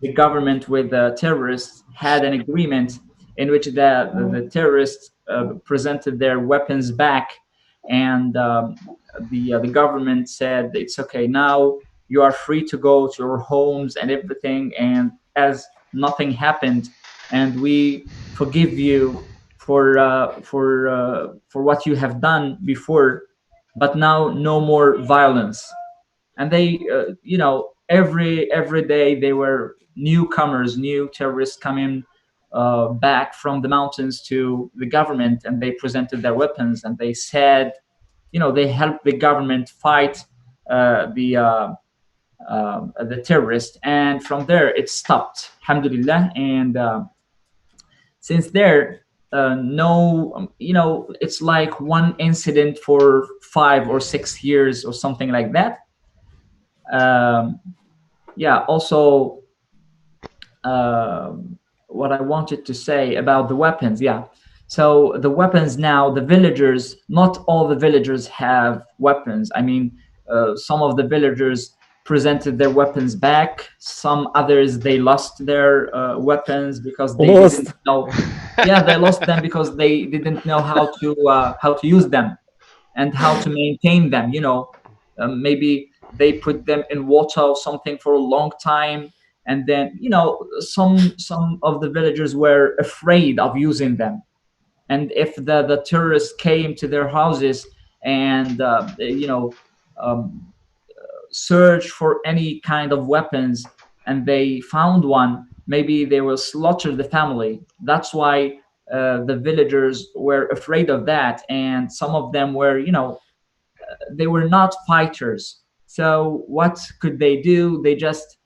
the government with the terrorists had an agreement in which the terrorists presented their weapons back, and the government said it's okay, now you are free to go to your homes and everything, and as nothing happened, and we forgive you for what you have done before, but now no more violence. And they every day they were newcomers, new terrorists coming back from the mountains to the government, and they presented their weapons, and they said, they helped the government fight the terrorists. And from there it stopped, alhamdulillah. And since there, no, it's like one incident for 5 or 6 years or something like that. Yeah, also what I wanted to say about the weapons, yeah. So the weapons now, the villagers, not all the villagers have weapons. I mean, some of the villagers presented their weapons back. Some others, they lost their weapons because they didn't know. Yeah, they lost them because they didn't know how to use them and how to maintain them. Maybe they put them in water or something for a long time, and then some of the villagers were afraid of using them. And if the terrorists came to their houses and search for any kind of weapons, and they found one, maybe they will slaughter the family. That's why the villagers were afraid of that, and some of them were, they were not fighters. So what could they do? They just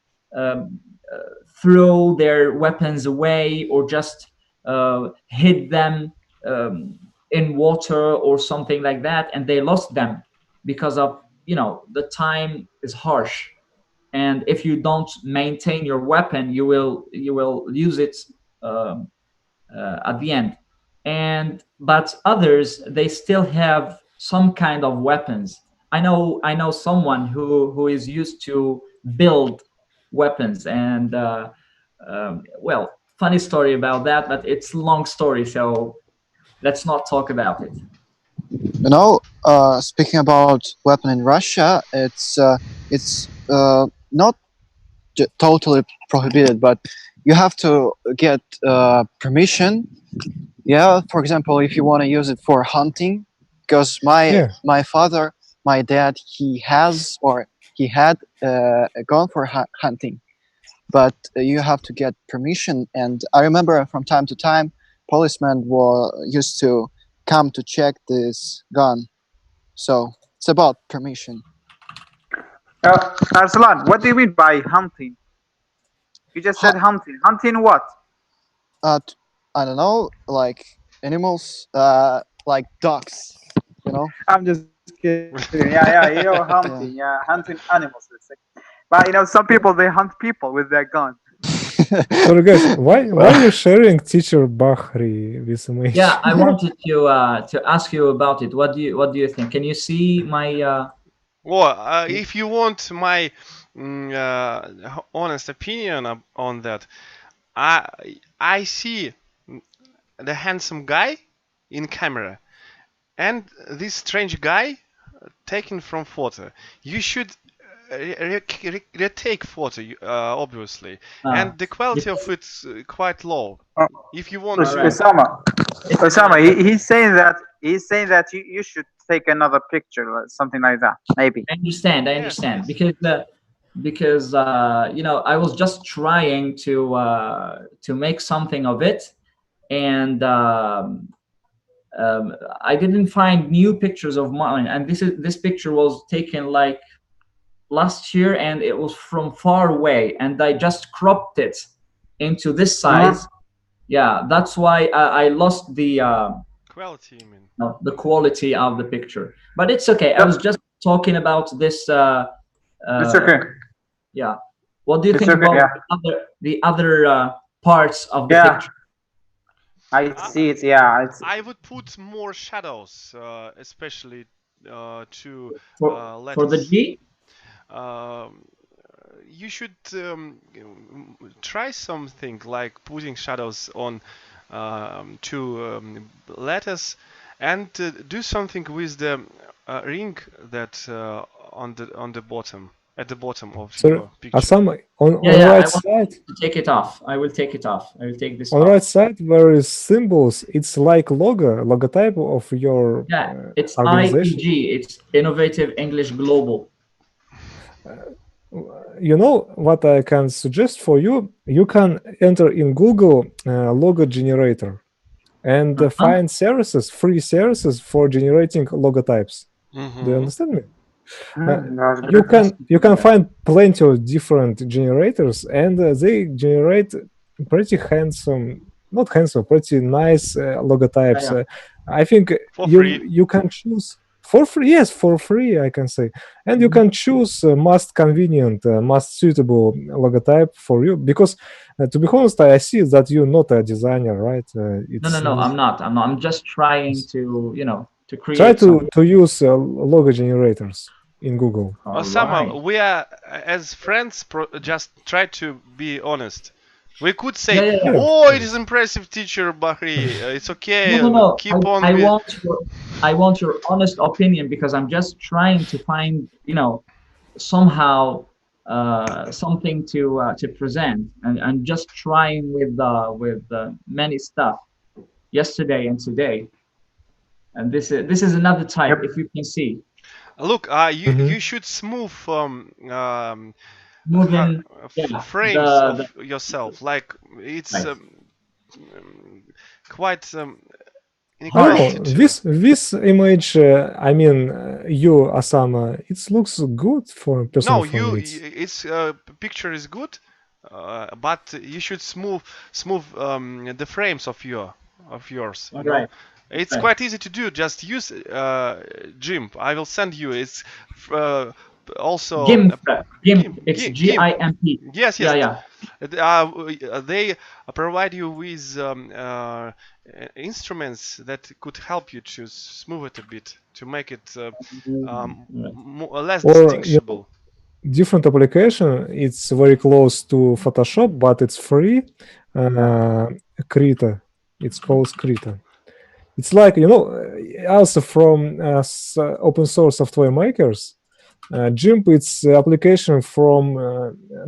throw their weapons away, or just hid them in water or something like that, and they lost them because of the time is harsh, and if you don't maintain your weapon, you will use it at the end. But others, they still have some kind of weapons. I know someone who is used to build weapons, and well, funny story about that, but it's a long story, so let's not talk about it. Speaking about weapon in Russia, it's not totally prohibited, but you have to get permission. Yeah, for example, if you want to use it for hunting, because my father, my dad, he had a gun for hunting, but you have to get permission. And I remember from time to time, policemen used to come to check this gun. So it's about permission. Arslan, what do you mean by hunting? You just said hunting. Hunting what? I don't know, like animals, like dogs. I'm just kidding. Yeah, hunting. Yeah, hunting animals. Let's say. But some people, they hunt people with their gun. Sorry guys, why are you sharing teacher Bahri with me? Yeah, I wanted to ask you about it. What do you think? Can you see my? Well, if you want my honest opinion on that, I see the handsome guy in camera and this strange guy taken from photo. You should retake photo, obviously, and the quality of it's quite low. If you want Osama, he's saying that you should take another picture, something like that, maybe. I understand, because I was just trying to make something of it, and I didn't find new pictures of mine, and this picture was taken like last year, and it was from far away, and I just cropped it into this size. Yeah, that's why I lost the quality. The quality of the picture, but it's okay. I was just talking about this. It's okay. Yeah. What do you think about the other parts of the picture? I see it. Yeah, I would put more shadows, especially to for the G. you should try something like putting shadows on two letters, and do something with the ring that on the bottom, at the bottom of So, your picture. Asama, on Yeah, I right want side, to take it off. I will take it off. I will take this on off. right side where is symbols, it's like logotype of your Yeah, it's organization. IEG. It's Innovative English Global. You know what I can suggest for you? You can enter in Google logo generator and find services, free services for generating logotypes. Do you understand me? You can find plenty of different generators, and they generate pretty handsome, not handsome, pretty nice logotypes. Yeah. I think For free. you can choose for free. Yes, for free, I can say, and you can choose most convenient, most suitable logotype for you. Because to be honest, I see that you're not a designer, right? No, I'm not. I'm just trying to, to create. Try to use logo generators in Google. Osama, we are as friends. Just try to be honest. We could say, Yeah. "Oh, it is impressive, teacher Bahri. It's okay. No. Keep on." I want your honest opinion, because I'm just trying to find, somehow something to present, and I'm just trying with many stuff yesterday and today, and this is another type. If you can see. Look, you should smooth moving frames of yourself, like it's quite this image, I mean, you Asama, it looks good for personal no, it's picture is good, but you should smooth the frames of yours. You know? It's quite easy to do. Just use GIMP. I will send you. It's also GIMP. It's GIMP. Yes. Yeah. They provide you with instruments that could help you to smooth it a bit, to make it less distinguishable. Different application. It's very close to Photoshop, but it's free. Krita. It's called Krita. It's like, also from open source software makers. GIMP, it's application from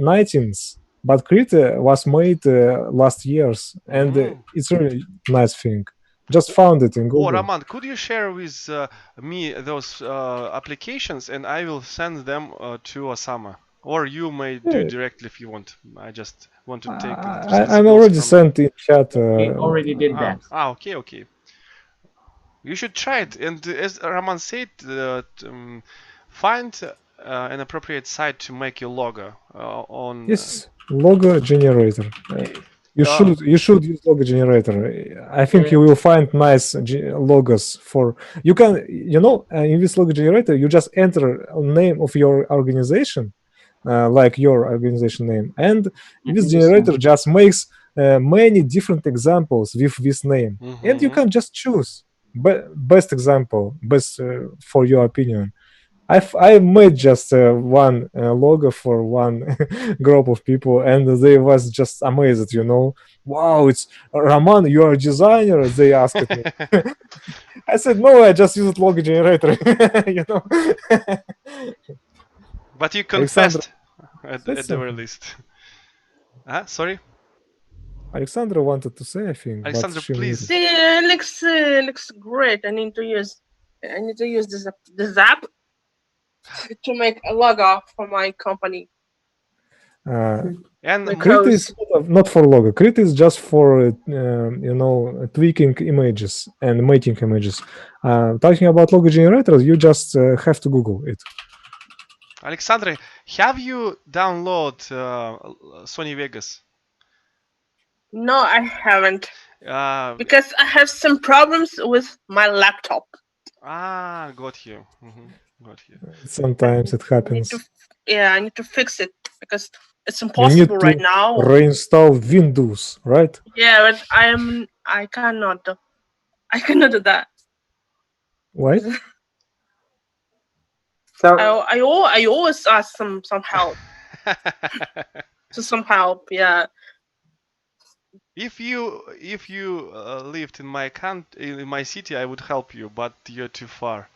19th, but Krita was made last years, and it's really nice thing. Just found it in Google. Oh, Roman, could you share with me those applications, and I will send them to Osama, or you may do directly if you want. I just want to take. I'm already sent in chat. We already did that. Okay. You should try it, and as Roman said, find an appropriate site to make your logo on. Yes, logo generator. You should use logo generator. I think you will find nice logos for. You can, in this logo generator, you just enter a name of your organization, like your organization name, and this generator just makes many different examples with this name, and you can just choose best example, best for your opinion. I made just one logo for one group of people, and they was just amazed. Wow, it's Roman, you are a designer. They asked me. I said no, I just used logo generator. But you confessed at the very least. Sorry. Alexandra wanted to say, I think. Alexandra, please. It looks great. I need to use this app to make a logo for my company. And Krita is not for logo. Krita is just for tweaking images and making images. Talking about logo generators, you just have to Google it. Alexandra, have you downloaded Sony Vegas? No, I haven't. Because I have some problems with my laptop. Got you. Got you. Sometimes it happens. I need to fix it because it's impossible right now. Reinstall Windows, right? Yeah, but I cannot do that. Why? So I always ask some help. to some help. Yeah. If you lived in my in my city, I would help you, but you're too far.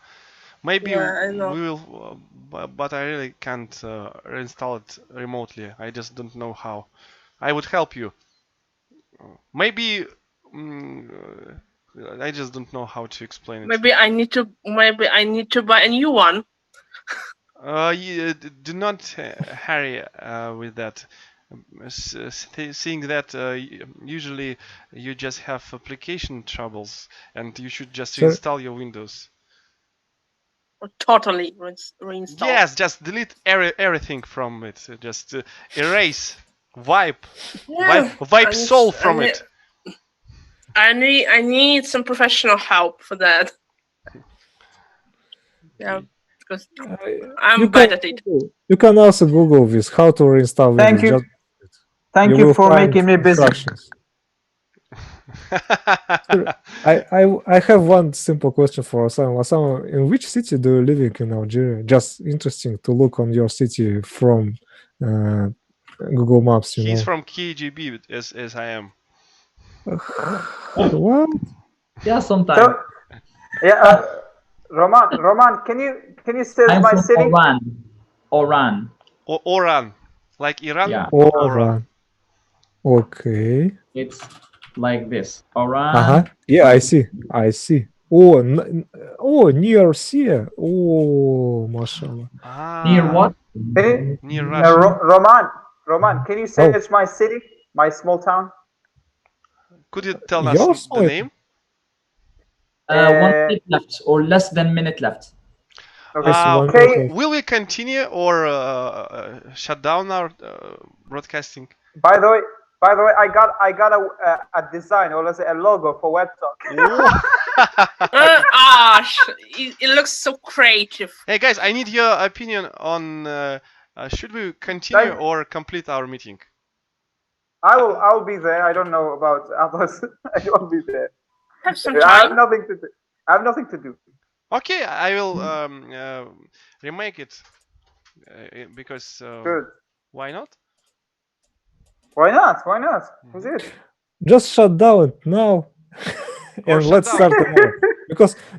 Maybe Yeah, I know. we will, but I really can't reinstall it remotely. I just don't know how. I would help you. Maybe I just don't know how to explain it. Maybe I need to buy a new one. Do not hurry with that. Seeing that usually you just have application troubles, and you should just So- install your Windows. Or totally reinstall. Yes, just delete everything from it. Just erase, wipe Yeah, wipe I need- soul I from need- it. I need some professional help for that. Yeah, because I'm You bad can at it. you can also Google this how to reinstall Thank Windows. you. Thank you will for find making me busy. instructions. Sir, I have one simple question for Osama. Osama, in which city do you live in Algeria? Just interesting to look on your city from Google Maps. You He's know. from KGB as I am. What? Yeah, sometimes. So, yeah, Roman, can you say I'm my from city? Oran. Oran, like Iran. Yeah. Oran. Okay. It's like this. Oran. Uh-huh. Yeah, I see. I see. Oh, near sea. Oh, mashallah. Near what? Near Russia. Roman, can you say Oh. it's my city, my small town? Could you tell Your us the side. name? 1 minute left or less than minute left. Okay. Will we continue or shut down our broadcasting? By the way, I got a design, or let's say a logo for WebTalk. It looks so creative. Hey guys, I need your opinion on should we continue Guys- or complete our meeting? I'll be there. I don't know about others. I will be there. Have some I time. have nothing to do. I have nothing to do. Okay, I will remake it because Good. why not? Why not? Why not? Who's it? Just shut down now, and shut let's down. start tomorrow.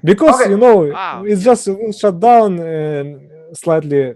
Because Okay. you know Ah, it's just will shut down and slightly